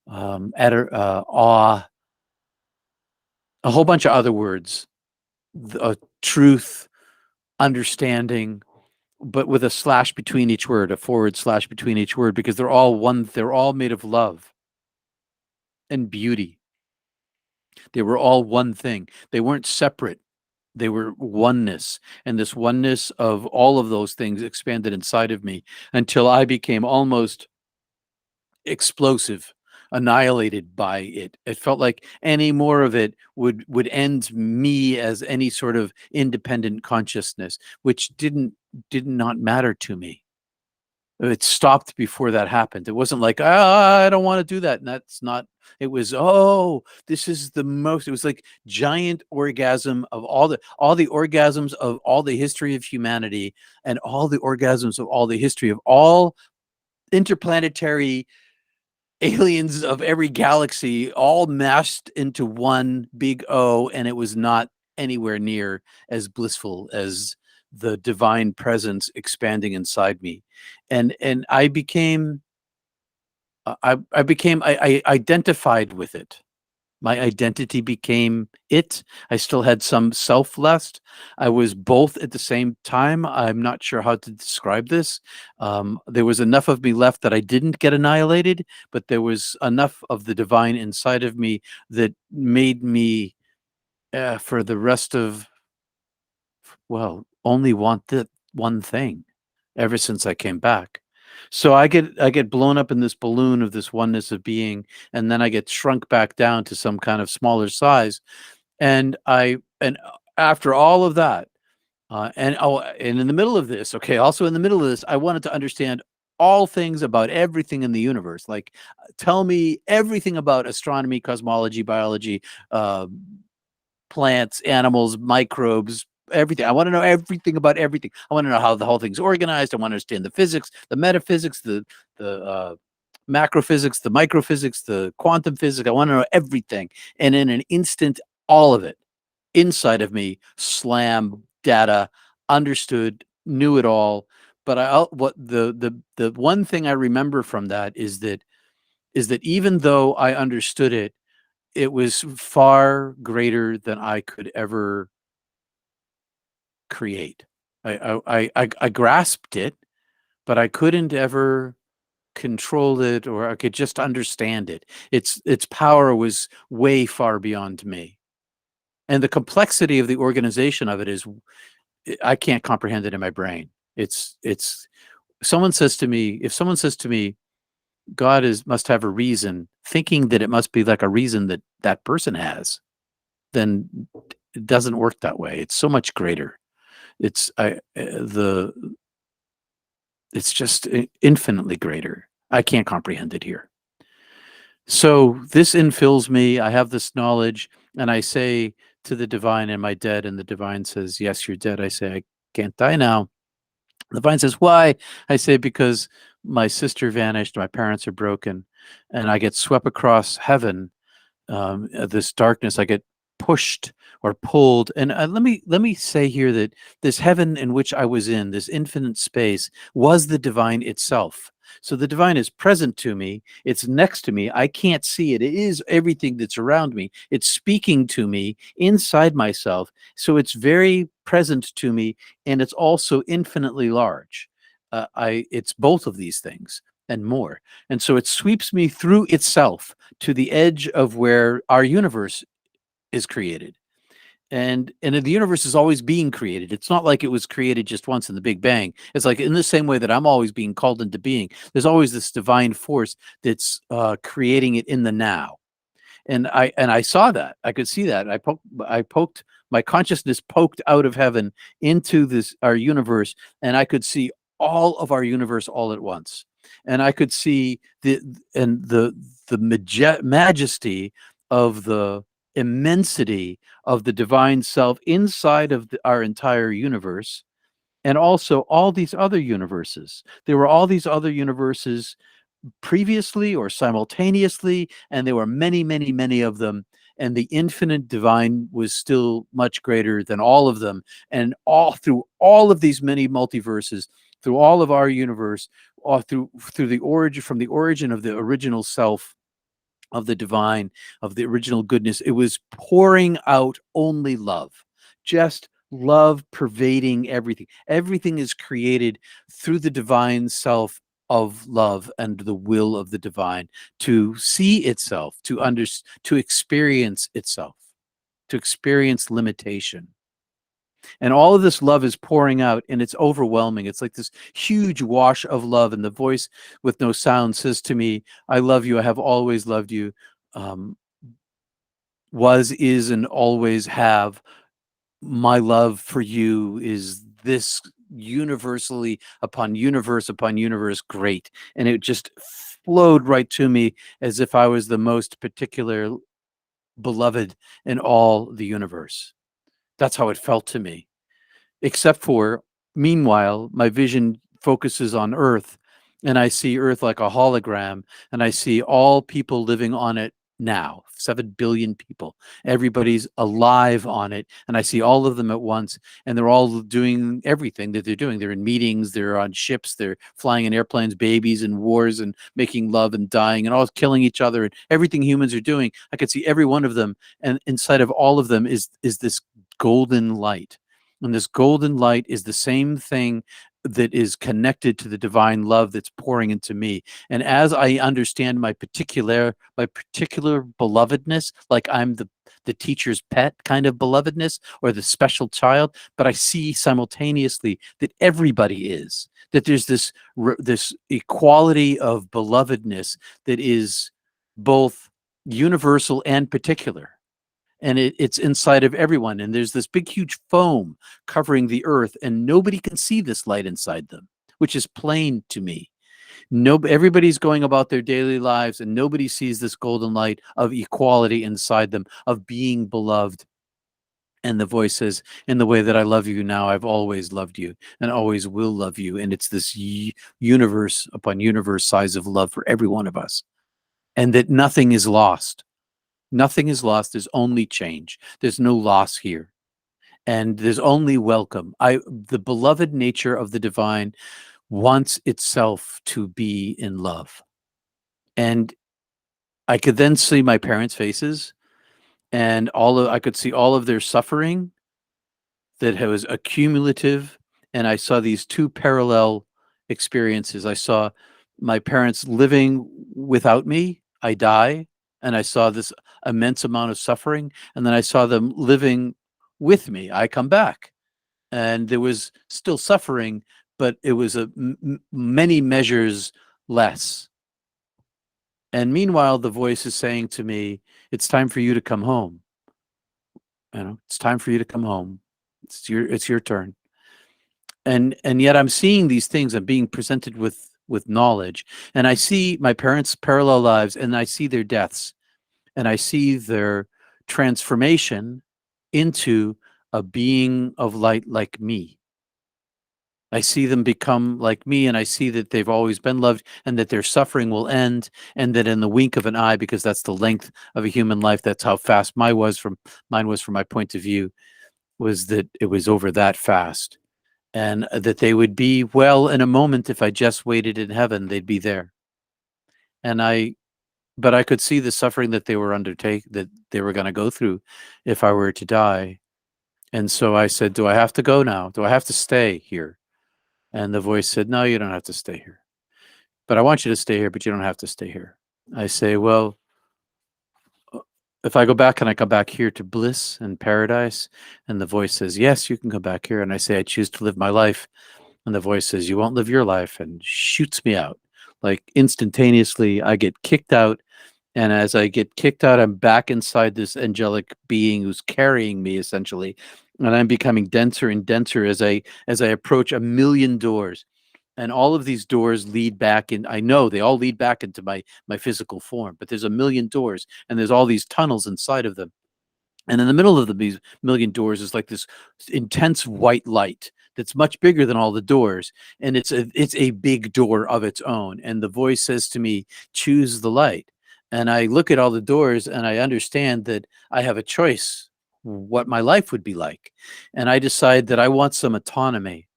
awe, a whole bunch of other words, truth, understanding, but with a slash between each word, a forward slash between each word, because they're all one. They're all made of love and beauty. They were all one thing. They weren't separate. They were oneness. And this oneness of all of those things expanded inside of me until I became almost explosive, annihilated by it. It felt like any more of it would end me as any sort of independent consciousness, which did not matter to me. It stopped before that happened. It wasn't like, I don't want to do that. And that's not, it was, this is the most, it was like giant orgasm of all the orgasms of all the history of humanity, and all the orgasms of all the history of all interplanetary aliens of every galaxy, all mashed into one big O. And it was not anywhere near as blissful as the divine presence expanding inside me. And I identified with it. My identity became it. I still had some self left. I was both at the same time. I'm not sure how to describe this. There was enough of me left that I didn't get annihilated, but there was enough of the divine inside of me that made me, for the rest of, only want that one thing ever since I came back. So I get blown up in this balloon of this oneness of being, and then I get shrunk back down to some kind of smaller size. And after all of that, and in the middle of this, also in the middle of this, I wanted to understand all things about everything in the universe. Like, tell me everything about astronomy, cosmology, biology, plants, animals, microbes, everything. I want to know everything about everything. I want to know how the whole thing's organized. I want to understand the physics, the metaphysics, the macrophysics, the microphysics, the quantum physics. I want to know everything. And in an instant, all of it inside of me, slam, data, understood, knew it all. But the one thing I remember from that is that even though I understood it, it was far greater than I could ever create. I grasped it, but I couldn't ever control it, or I could just understand it. Its power was way far beyond me. And the complexity of the organization of it is, I can't comprehend it in my brain. If someone says to me, God must have a reason, thinking that it must be like a reason that person has, then it doesn't work that way. It's so much greater. It's just infinitely greater. I can't comprehend it here. So this infills me. I have this knowledge, and I say to the divine, "Am I dead?" And the divine says, "Yes, you're dead." I say, "I can't die now." The divine says, "Why?" I say, "Because my sister vanished, my parents are broken, and I get swept across heaven, this darkness. I get pushed or pulled. And let me say here that this heaven in which I was in, this infinite space, was the divine itself. So the divine is present to me. It's next to me. I can't see it. It is everything that's around me. It's speaking to me inside myself. So it's very present to me, and it's also infinitely large. It's both of these things and more. And so it sweeps me through itself to the edge of where our universe is created. And the universe is always being created. It's not like it was created just once in the Big Bang. It's like in the same way that I'm always being called into being. There's always this divine force that's creating it in the now. And I saw that. I could see that. I poked my consciousness poked out of heaven into our universe, and I could see all of our universe all at once. And I could see the majesty of the immensity of the divine self inside of our entire universe, and also all these other universes. There were all these other universes previously or simultaneously, and there were many, many, many of them, and the infinite divine was still much greater than all of them. And all through all of these many multiverses, through all of our universe, or through the origin, from the origin of the original self of the divine, of the original goodness, it was pouring out only love, just love pervading everything. Everything is created through the divine self of love and the will of the divine to see itself, to experience itself, to experience limitation. And all of this love is pouring out, and it's overwhelming. It's like this huge wash of love, and the voice with no sound says to me, I love you. I have always loved you. Was, is, and always have. My love for you is this universally upon universe great. And it just flowed right to me as if I was the most particular beloved in all the universe. That's how it felt to me. Except for, meanwhile, my vision focuses on Earth, and I see Earth like a hologram, and I see all people living on it now, 7 billion people. Everybody's alive on it, and I see all of them at once, and they're all doing everything that they're doing. They're in meetings, they're on ships, they're flying in airplanes, babies in wars, and making love and dying, and all killing each other, and everything humans are doing. I could see every one of them, and inside of all of them is this golden light. And this golden light is the same thing that is connected to the divine love that's pouring into me. And as I understand my particular belovedness, like I'm the teacher's pet kind of belovedness, or the special child, but I see simultaneously that everybody is, that there's this equality of belovedness that is both universal and particular. And it's inside of everyone. And there's this big, huge foam covering the earth, and nobody can see this light inside them, which is plain to me. Everybody's going about their daily lives, and nobody sees this golden light of equality inside them, of being beloved. And the voice says, in the way that I love you now, I've always loved you and always will love you. And it's this universe upon universe size of love for every one of us. And that nothing is lost. Nothing is lost. There's only change. There's no loss here. And there's only welcome. The beloved nature of the divine wants itself to be in love. And I could then see my parents' faces, and I could see all of their suffering that was accumulative. And I saw these two parallel experiences. I saw my parents living without me. I die. And I saw this immense amount of suffering. And then I saw them living with me. I come back. And there was still suffering, but it was many measures less. And meanwhile, the voice is saying to me, it's time for you to come home. It's time for you to come home. It's your turn. And yet I'm seeing these things. I'm being presented with knowledge, and I see my parents' parallel lives, and I see their deaths, and I see their transformation into a being of light like me. I see them become like me, and I see that they've always been loved, and that their suffering will end, and that in the wink of an eye, because that's the length of a human life, that's how fast mine was from my point of view, was that it was over that fast, and that they would be well in a moment. If I just waited in heaven, they'd be there. But I could see the suffering that they were that they were going to go through if I were to die. And so I said, do I have to go now? Do I have to stay here? And the voice said, no, you don't have to stay here. But I want you to stay here, but you don't have to stay here. I say, well, if I go back, can I come back here to bliss and paradise? And the voice says, yes, you can come back here. And I say, I choose to live my life. And the voice says, you won't live your life, and shoots me out. Like instantaneously, I get kicked out. And as I get kicked out, I'm back inside this angelic being who's carrying me, essentially. And I'm becoming denser and denser as I approach 1,000,000 doors. And all of these doors lead back in. I know they all lead back into my physical form, but there's 1,000,000 doors, and there's all these tunnels inside of them. And in the middle of these 1,000,000 doors is like this intense white light that's much bigger than all the doors. And it's a big door of its own. And the voice says to me, choose the light. And I look at all the doors, and I understand that I have a choice what my life would be like. And I decide that I want some autonomy,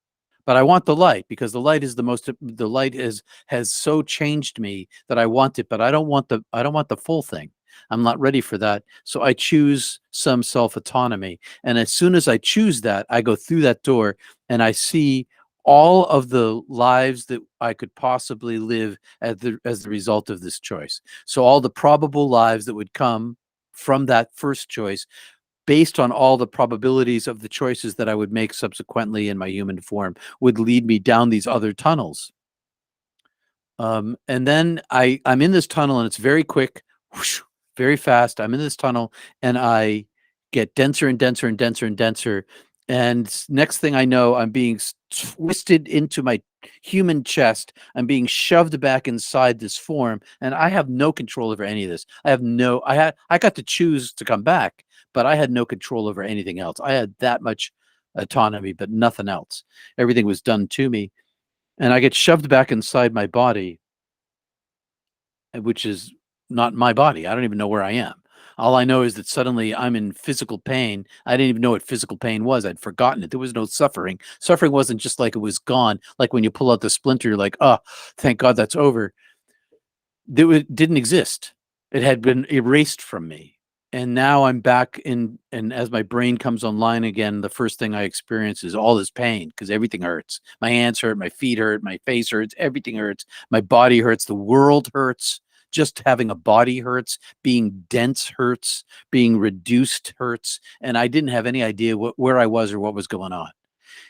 but I want the light, because the light is the light has so changed me that I want it, but I don't want the full thing. I'm not ready for that. So I choose some self-autonomy. And as soon as I choose that, I go through that door, and I see all of the lives that I could possibly live as the result of this choice. So all the probable lives that would come from that first choice, based on all the probabilities of the choices that I would make subsequently in my human form, would lead me down these other tunnels. And then I'm in this tunnel, and it's very quick, whoosh, very fast. I'm in this tunnel, and I get denser and denser and denser and denser. And next thing I know, I'm being twisted into my human chest. I'm being shoved back inside this form, and I have no control over any of this. I got to choose to come back, but I had no control over anything else. I had that much autonomy, but nothing else. Everything was done to me. And I get shoved back inside my body, which is not my body. I don't even know where I am. All I know is that suddenly I'm in physical pain. I didn't even know what physical pain was. I'd forgotten it. There was no suffering. Suffering wasn't just like it was gone. Like when you pull out the splinter, you're like, oh, thank God that's over. It didn't exist. It had been erased from me. And now I'm back in, and as my brain comes online again, the first thing I experience is all this pain, because everything hurts. My hands hurt, my feet hurt, my face hurts, everything hurts. My body hurts, the world hurts. Just having a body hurts, being dense hurts, being reduced hurts. And I didn't have any idea where I was or what was going on.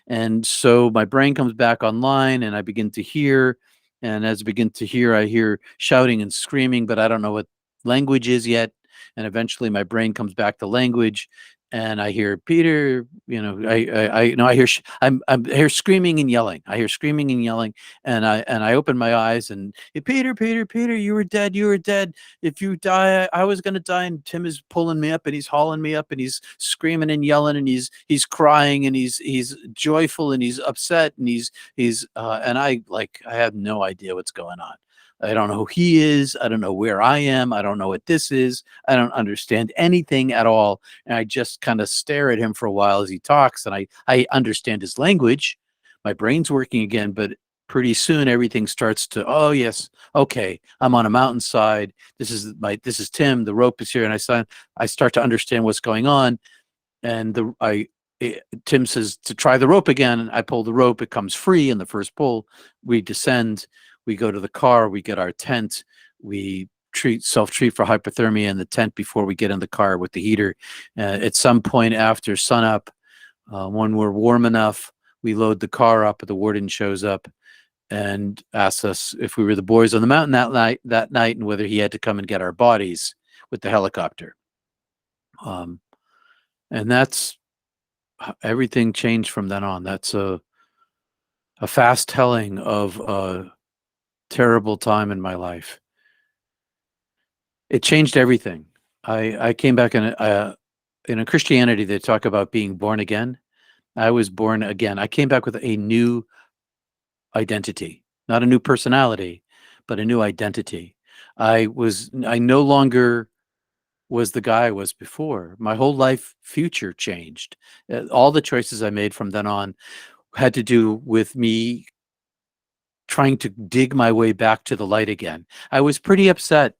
And so my brain comes back online, and I begin to hear. And as I begin to hear, I hear shouting and screaming, but I don't know what language is yet. And eventually my brain comes back to language, and I hear Peter, I hear screaming and yelling. I hear screaming and yelling, and I open my eyes, and Peter, you were dead. You were dead. If you die, I was going to die. And Tim is pulling me up, and he's hauling me up, and he's screaming and yelling, and he's crying, and he's joyful, and he's upset, and and I have no idea what's going on. I don't know who he is. I don't know where I am. I don't know what this is. I don't understand anything at all. And I just kind of stare at him for a while as he talks, and I understand his language. My brain's working again, but pretty soon everything starts to, oh yes, okay, I'm on a mountainside. This is Tim. The rope is here, and I start to understand what's going on. And Tim says to try the rope again, and I pull the rope. It comes free in the first pull. We descend. We go to the car, we get our tent, we self-treat for hypothermia in the tent before we get in the car with the heater. At some point after sunup, when we're warm enough, we load the car up, the warden shows up and asks us if we were the boys on the mountain that night and whether he had to come and get our bodies with the helicopter. And that's, everything changed from then on. That's a fast telling of terrible time in my life. It changed everything. I came back in a Christianity, they talk about being born again. I was born again. I came back with a new identity, not a new personality, but a new identity. I no longer was the guy I was before. My whole life future changed. All the choices I made from then on had to do with me trying to dig my way back to the light again. I was pretty upset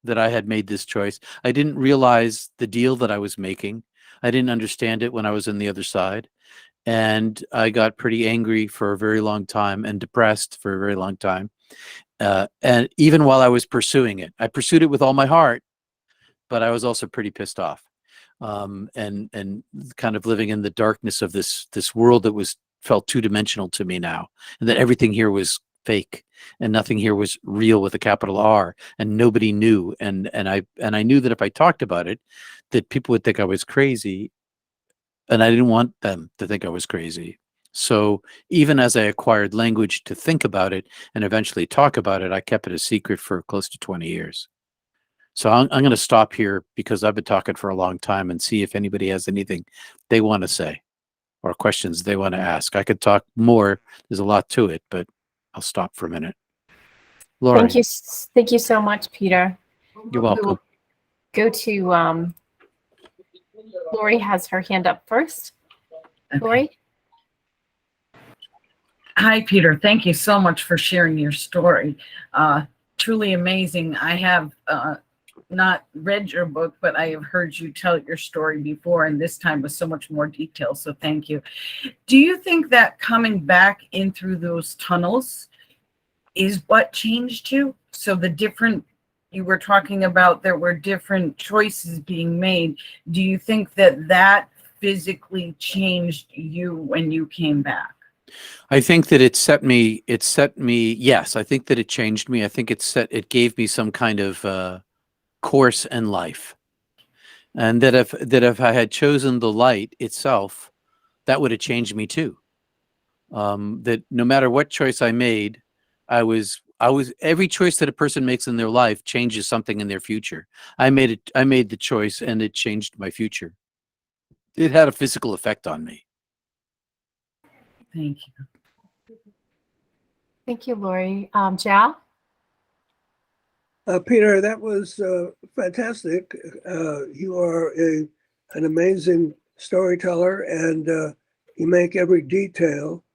that I had made this choice. I didn't realize the deal that I was making. I didn't understand it when I was on the other side. And I got pretty angry for a very long time and depressed for a very long time. And even while I was pursuing it, I pursued it with all my heart, but I was also pretty pissed off. And kind of living in the darkness of this world that felt two-dimensional to me now, and that everything here was fake and nothing here was real with a capital R, and nobody knew. And I knew that if I talked about it, that people would think I was crazy, and I didn't want them to think I was crazy. So even as I acquired language to think about it and eventually talk about it, I kept it a secret for close to 20 years. So I'm going to stop here because I've been talking for a long time, and see if anybody has anything they want to say or questions they want to ask. I could talk more. There's a lot to it, but I'll stop for a minute. Lori. Thank you so much, Peter. You're welcome. We will go to Lori has her hand up first. Okay. Lori? Hi, Peter. Thank you so much for sharing your story. Truly amazing. I have not read your book, but I have heard you tell your story before, and this time with so much more detail. So thank you. Do you think that coming back in through those tunnels is what changed you? So you were talking about there were different choices being made. Do you think that physically changed you when you came back? I think that it set me, yes, I think that it changed me. I think it gave me some kind of course in life. And that if I had chosen the light itself, that would have changed me too. That no matter what choice I made, every choice that a person makes in their life changes something in their future. I made the choice, and it changed my future. It had a physical effect on me. Thank you. Thank you, Lori. Jal? Peter, that was fantastic. You are an amazing storyteller, and you make every detail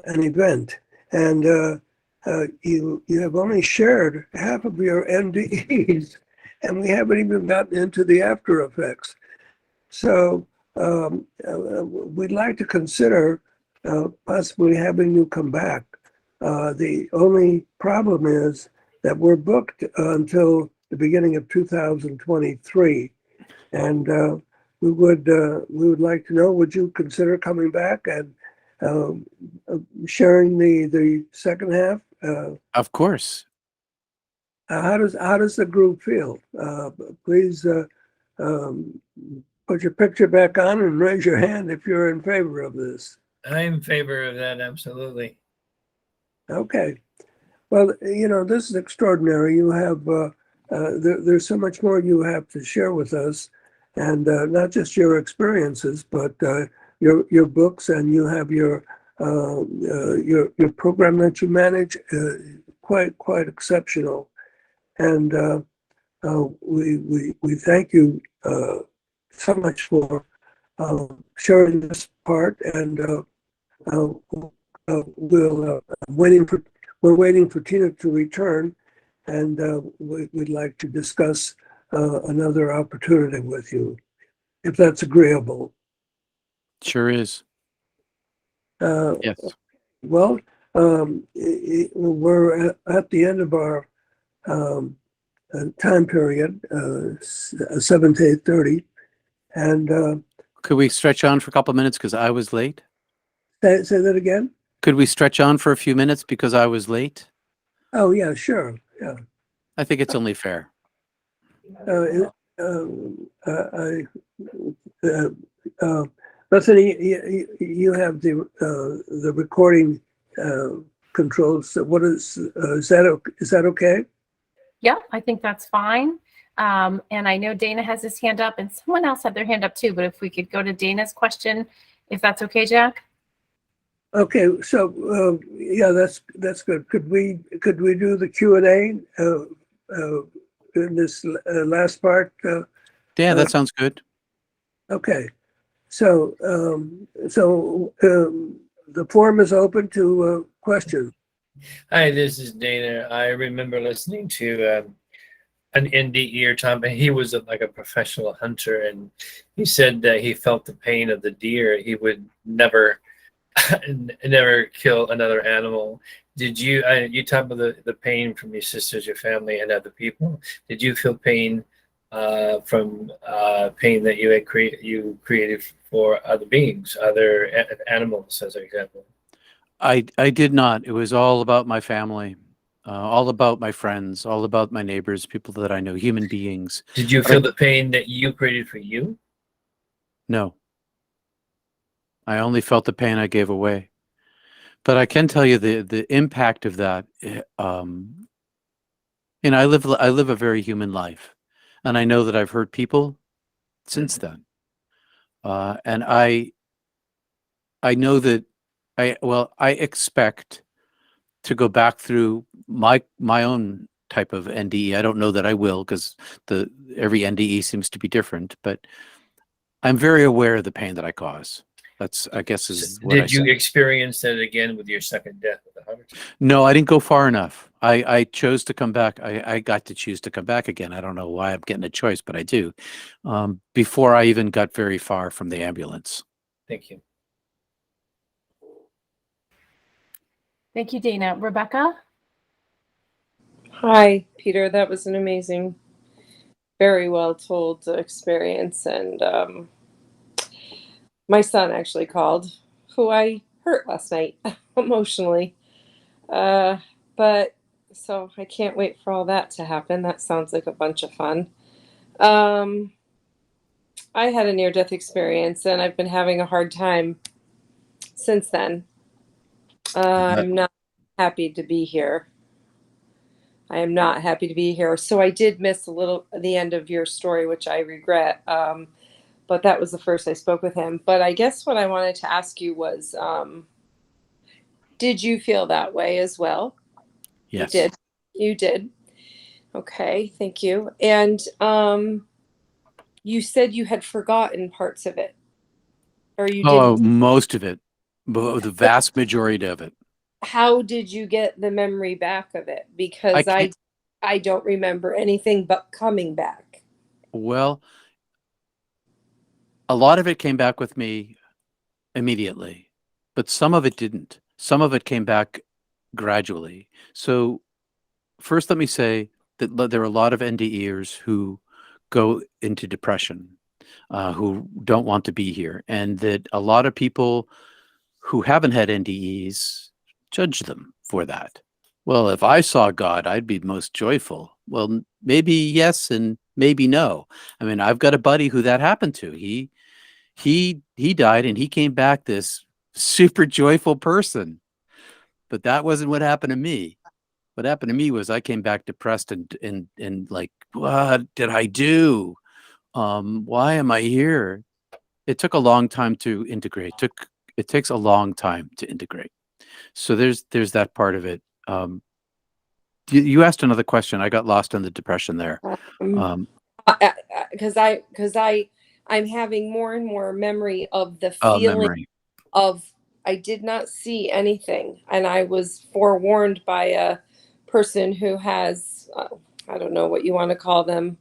an event. And you have only shared half of your NDEs, and we haven't even gotten into the after effects. So we'd like to consider possibly having you come back. The only problem is that we're booked until the beginning of 2023, and we would like to know, would you consider coming back and sharing the second half? Of course. How does the group feel? Please put your picture back on and raise your hand if you're in favor of this. I'm in favor of that, absolutely. Okay. Well, this is extraordinary. You have there's so much more you have to share with us, and not just your experiences, but your books, and you have your program that you manage, quite exceptional. And we thank you so much for sharing this part, and we're waiting for Tina to return, and we'd like to discuss another opportunity with you, if that's agreeable. Sure is. Yes. Well, we're at the end of our time period, 7 to 8:30, and Could we stretch on for a couple of minutes because I was late? say that again. Could we stretch on for a few minutes because I was late? Oh yeah, sure, yeah. I think it's only fair. Bethany, you have the recording controls. So what is that okay? Yeah, I think that's fine. And I know Dana has his hand up, and someone else had their hand up too, but if we could go to Dana's question, if that's okay, Jack? Okay, so yeah, that's good. Could we do the Q&A in this last part? Yeah, that sounds good. Okay, so the forum is open to questions. Hi, this is Dana. I remember listening to an NDE or Tom, he was like a professional hunter, and he said that he felt the pain of the deer. He would never never kill another animal. Did you you talk about the pain from your sisters, your family, and other people? Did you feel pain from pain that you had created for other beings, other animals, as an example? I did not. It was all about my family, all about my friends, all about my neighbors, people that I know, human beings. Did you But feel the pain that you created for you? no, I only felt the pain I gave away. But I can tell you the impact of that. You know, I live a very human life, and I know that I've hurt people since then. And I know that I expect to go back through my own type of NDE. I don't know that I will, because every NDE seems to be different, but I'm very aware of the pain that I cause. That's, I guess, is what I Did you said. experience that again with your second death with the heart attack? No, I didn't go far enough. I chose to come back. I got to choose to come back again. I don't know why I'm getting a choice, but I do. Before I even got very far from the ambulance. Thank you. Thank you, Dana. Rebecca? Hi, Peter. That was an amazing, very well told experience. And my son actually called, who I hurt last night emotionally. But so I can't wait for all that to happen. That sounds like a bunch of fun. I had a near-death experience, and I've been having a hard time since then. I'm not happy to be here. I am not happy to be here. So I did miss a little the end of your story, which I regret. But that was the first I spoke with him. But I guess what I wanted to ask you was, did you feel that way as well? Yes. You did. You did. Okay, thank you. And you said you had forgotten parts of it, or you Oh, didn't. most of it, the vast majority of it. How did you get the memory back of it? Because can't- I don't remember anything but coming back. Well, a lot of it came back with me immediately, but some of it didn't. Some of it came back gradually. So first, let me say that there are a lot of NDEers who go into depression, who don't want to be here, and that a lot of people who haven't had NDEs judge them for that. Well, if I saw God, I'd be most joyful. Well, maybe yes and maybe no. I mean, I've got a buddy who that happened to. He died and he came back this super joyful person. But that wasn't what happened to me. What happened to me was I came back depressed and like, what did I do? Why am I here? It took a long time to integrate. It takes a long time to integrate. So there's that part of it. You asked another question. I got lost in the depression there. Because I'm having more and more memory of the Oh, feeling memory. of I did not see anything, and I was forewarned by a person who has I don't know what you want to call them,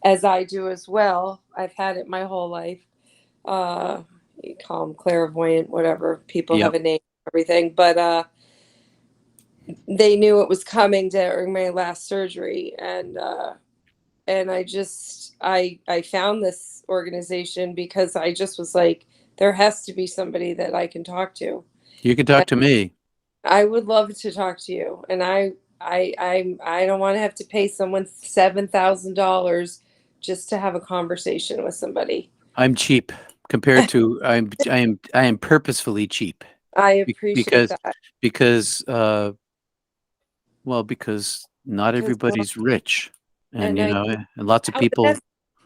as I do as well. I've had it my whole life. You call them clairvoyant, whatever. People Yep. have a name for everything, but they knew it was coming during my last surgery, and I found this organization because I just was like, there has to be somebody that I can talk to. You can talk to me. I would love to talk to you, and I don't want to have to pay someone $7,000 just to have a conversation with somebody. I'm cheap compared to I am purposefully cheap. I appreciate that. Because because not everybody's rich, and And and lots of people.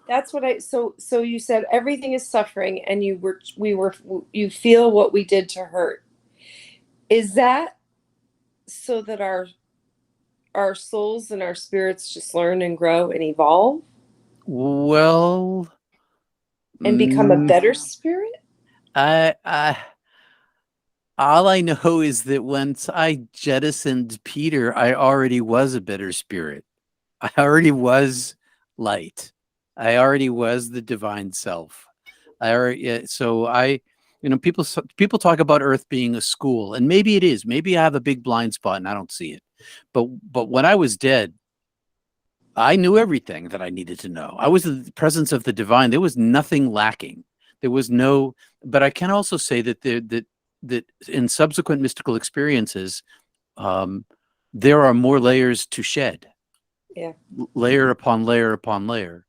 That's what so you said everything is suffering, and you feel what we did to hurt. Is that so that our souls and our spirits just learn and grow and evolve Well, and become a mm, better spirit? I all I know is that once I jettisoned Peter, I already was a better spirit. I already was light. I already was the divine self. I already, yeah, so I, people talk about Earth being a school, and maybe it is. Maybe I have a big blind spot and I don't see it. But when I was dead, I knew everything that I needed to know. I was in the presence of the divine. There was nothing lacking. There was no. But I can also say that that in subsequent mystical experiences, um, there are more layers to shed. Yeah. Layer upon layer upon layer.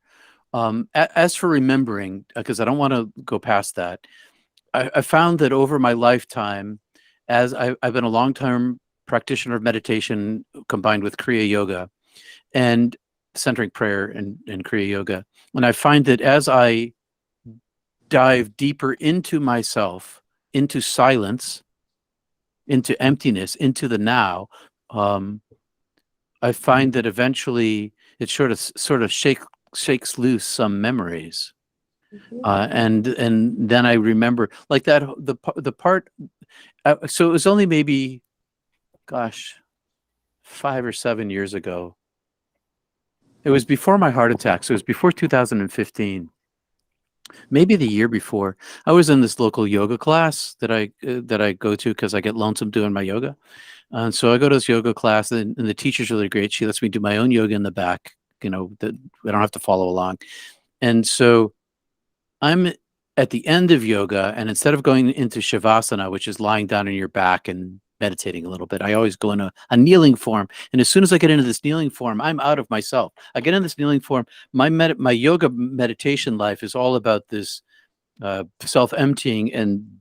As for remembering, because I don't want to go past that, I found that over my lifetime, as I've been a long-term practitioner of meditation combined with Kriya Yoga and centering prayer and Kriya Yoga, and I find that as I dive deeper into myself, into silence, into emptiness, into the now, I find that eventually it sort of shakes loose some memories. And then I remember like that the part. So it was only maybe, gosh, 5 or 7 years ago. It was before my heart attack. So it was before 2015, maybe the year before. I was in this local yoga class that I go to because I get lonesome doing my yoga. And so I go to this yoga class, and the teacher's really great. She lets me do my own yoga in the back. That I don't have to follow along. And so I'm at the end of yoga, and instead of going into shavasana, which is lying down on your back and meditating a little bit, I always go in a kneeling form. And as soon as I get into this kneeling form, I'm out of myself. I get in this kneeling form. My yoga meditation life is all about this self-emptying and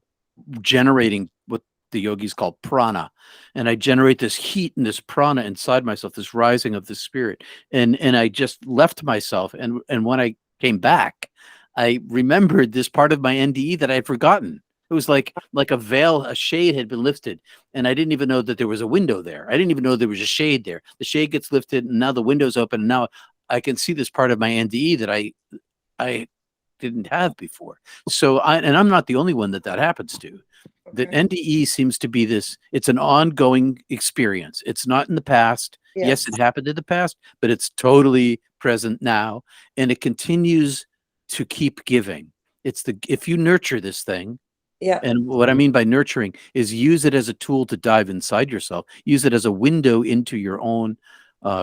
generating what the yogis call prana. And I generate this heat and this prana inside myself, this rising of the spirit. And I just left myself. And when I came back, I remembered this part of my NDE that I had forgotten. It was like a veil, a shade had been lifted, and I didn't even know that there was a window there. I didn't even know there was a shade there. The shade gets lifted, and now the window's open, and now I can see this part of my NDE that I didn't have before. So I'm not the only one that happens to. The Okay. NDE seems to be this. It's an ongoing experience. It's not in the past. Yes, it happened in the past, but it's totally present now, and it continues to keep giving. If you nurture this thing, Yeah. and what I mean by nurturing is use it as a tool to dive inside yourself, use it as a window into your own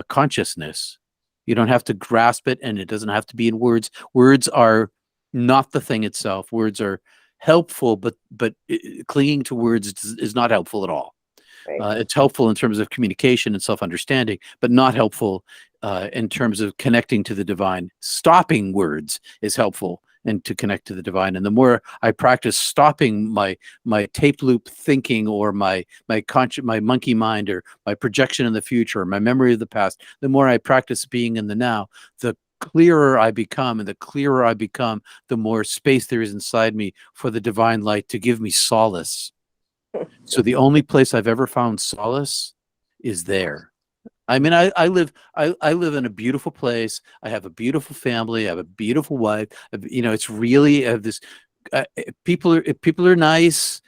consciousness. You don't have to grasp it, and it doesn't have to be in words. Words are not the thing itself. Words are helpful, but clinging to words is not helpful at all. Right. It's helpful in terms of communication and self-understanding, but not helpful in terms of connecting to the divine. Stopping words is helpful and to connect to the divine. And the more I practice stopping my tape loop thinking, or my monkey mind, or my projection in the future, or my memory of the past, the more I practice being in the now, the clearer I become. And the clearer I become, the more space there is inside me for the divine light to give me solace. So the only place I've ever found solace is there. I mean, I live in a beautiful place. I have a beautiful family. I have a beautiful wife. It's really this. People are nice,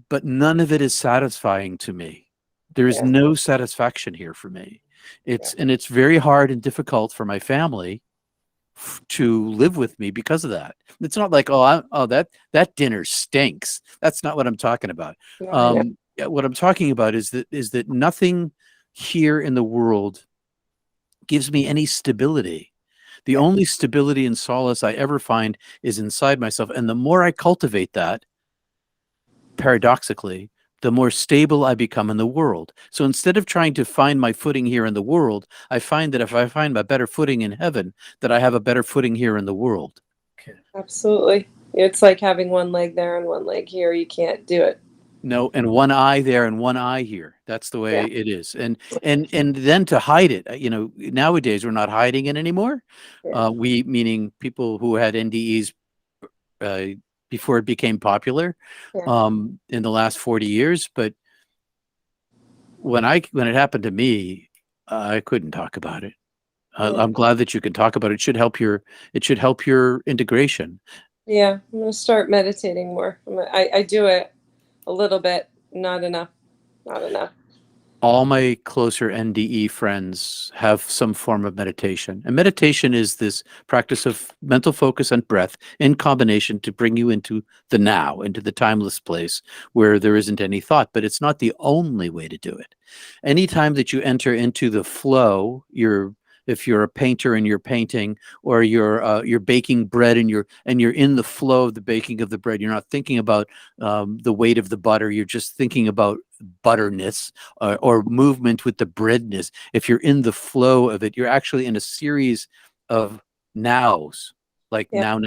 but none of it is satisfying to me. There is no satisfaction here for me. It's very hard and difficult for my family to live with me because of that. It's not like, that dinner stinks. That's not what I'm talking about. What I'm talking about is that nothing here in the world gives me any stability. The only stability and solace I ever find is inside myself. And the more I cultivate that, paradoxically, the more stable I become in the world. So instead of trying to find my footing here in the world, I find that if I find my better footing in heaven, that I have a better footing here in the world. Okay. Absolutely. It's like having one leg there and one leg here. You can't do it. No, and one eye there and one eye here. That's the way it is. And then to hide it, nowadays we're not hiding it anymore. We, meaning people who had NDEs before it became popular in the last 40 years. But when it happened to me, I couldn't talk about it. I'm glad that you can talk about it. It should help your integration. Yeah, I'm going to start meditating more. I do it a little bit, not enough. Not enough. All my closer NDE friends have some form of meditation. And meditation is this practice of mental focus and breath in combination to bring you into the now, into the timeless place where there isn't any thought. But it's not the only way to do it. Anytime that you enter into the flow, if you're a painter and you're painting, or you're baking bread and you're in the flow of the baking of the bread, you're not thinking about the weight of the butter. You're just thinking about butterness or movement with the breadness. If you're in the flow of it, you're actually in a series of nows, like now,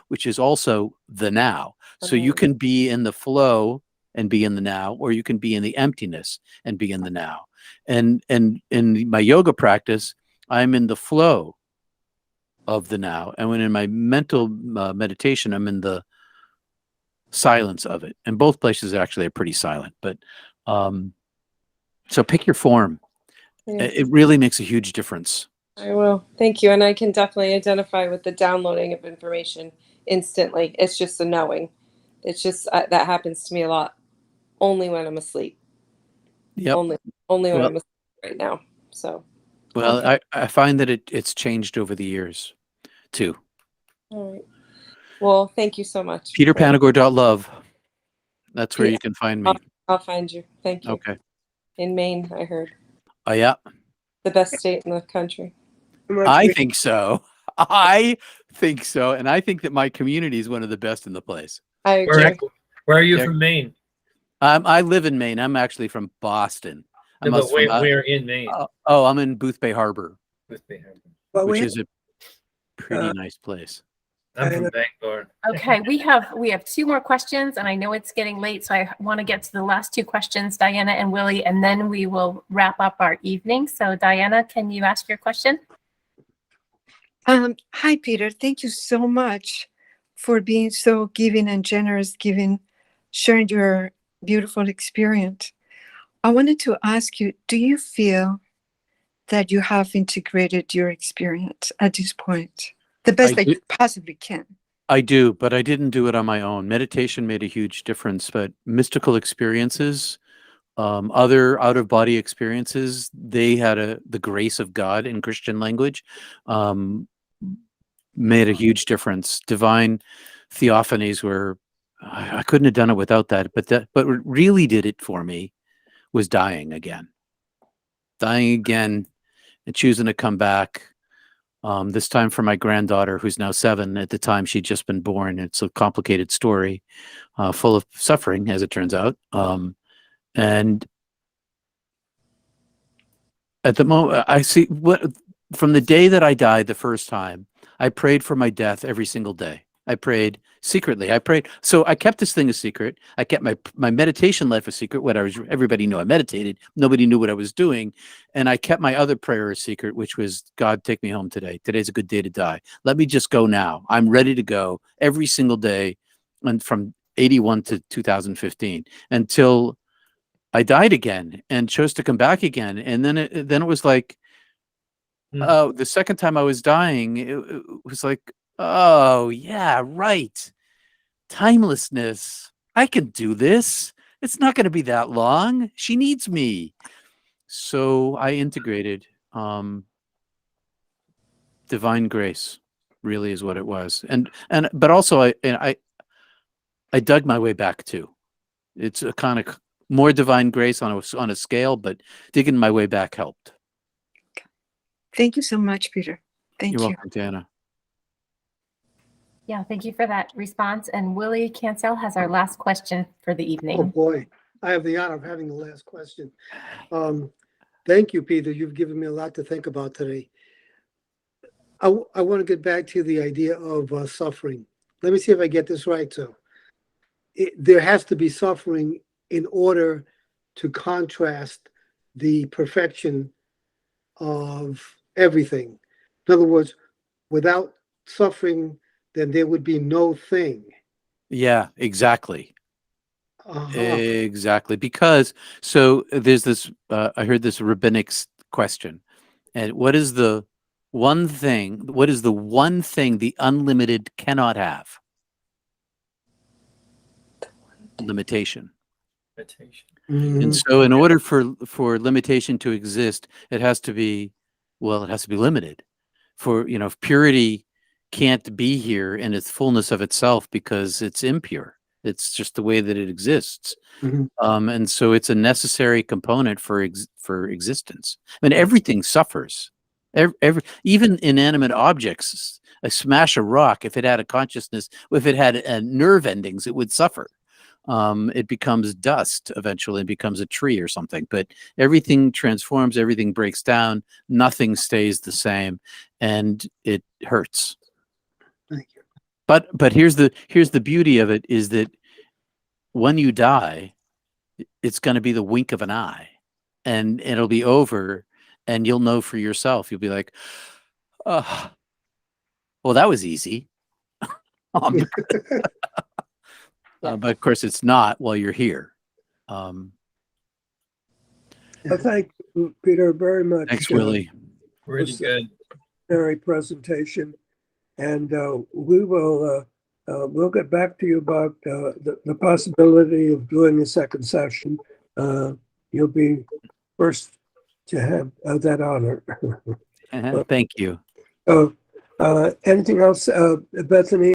which is also the now. So you can be in the flow and be in the now, or you can be in the emptiness and be in the now. And in my yoga practice, I'm in the flow of the now. And when in my mental meditation, I'm in the silence of it. And both places actually are pretty silent. But so pick your form. Yeah. It really makes a huge difference. I will. Thank you. And I can definitely identify with the downloading of information instantly. It's just the knowing. It's just that happens to me a lot. Only when I'm asleep. Yep. Only when I'm asleep right now. So. Well, Okay. I find that it's changed over the years too. All right. Well, thank you so much. PeterPanagore.love. That's where you can find me. I'll find you. Thank you. Okay. In Maine, I heard. Oh, yeah. The best state in the country. I think so. I think so. And I think that my community is one of the best in the place. I agree. Where are you from Maine? I live in Maine. I'm actually from Boston. No, but where in Maine? I'm in Booth Bay Harbor, Boothby Harbor. which is a pretty nice place. I'm from Bangor. Okay, we have two more questions, and I know it's getting late, so I want to get to the last two questions, Diana and Willie, and then we will wrap up our evening. So Diana, can you ask your question? Hi, Peter. Thank you so much for being so giving and generous, sharing your beautiful experience. I wanted to ask you, do you feel that you have integrated your experience at this point the best that you possibly can? I do, but I didn't do it on my own. Meditation made a huge difference, but mystical experiences, other out-of-body experiences, they had the grace of God in Christian language, made a huge difference. Divine theophanies were, I couldn't have done it without that, but what really did it for me was dying again and choosing to come back. This time for my granddaughter, who's now 7. At the time, she'd just been born. It's a complicated story, full of suffering, as it turns out. And at the moment, I see from the day that I died the first time, I prayed for my death every single day. I prayed secretly. So I kept this thing a secret. I kept my meditation life a secret. Everybody knew I meditated. Nobody knew what I was doing. And I kept my other prayer a secret, which was, God, take me home today. Today's a good day to die. Let me just go now. I'm ready to go every single day, and from 81 to 2015 until I died again and chose to come back again. And then it was like, the second time I was dying, it was like, oh, yeah, right. Timelessness. I can do this. It's not going to be that long. She needs me. So I integrated divine grace, really is what it was. But also I dug my way back too. It's a kind of more divine grace on a scale, but digging my way back helped. Thank you so much, Peter. Thank you. You're welcome, Diana. Yeah, thank you for that response. And Willie Cancel has our last question for the Oh evening. boy, I have the honor of having the last question. Thank you, Peter. You've given me a lot to think about today. I want to get back to the idea of suffering. Let me see if I get this right. So there has to be suffering in order to contrast the perfection of everything. In other words, without suffering, then there would be no thing. Yeah, exactly. Exactly. Because so there's this, I heard this rabbinic question. And what is the one thing the unlimited cannot have? Limitation. And so in order for limitation to exist, it has to be limited. If purity can't be here in its fullness of itself because it's impure. It's just the way that it exists. And so it's a necessary component for existence. I mean, everything suffers. Even inanimate objects. I smash a rock. If it had a consciousness, if it had nerve endings, it would suffer. It becomes dust eventually and becomes a tree or something. But everything transforms. Everything breaks down. Nothing stays the same, and it hurts. Thank you. But here's the beauty of it is that when you die, it's going to be the wink of an eye, and it'll be over, and you'll know for yourself. You'll be like, oh, well, that was easy. But of course, it's not while you're here. Well, thank you, Peter, very much. Thanks, Willie. Really good. Very presentation, and we will we'll get back to you about the possibility of doing a second session. You'll be first to have that honor. Thank you. Anything else, Bethany?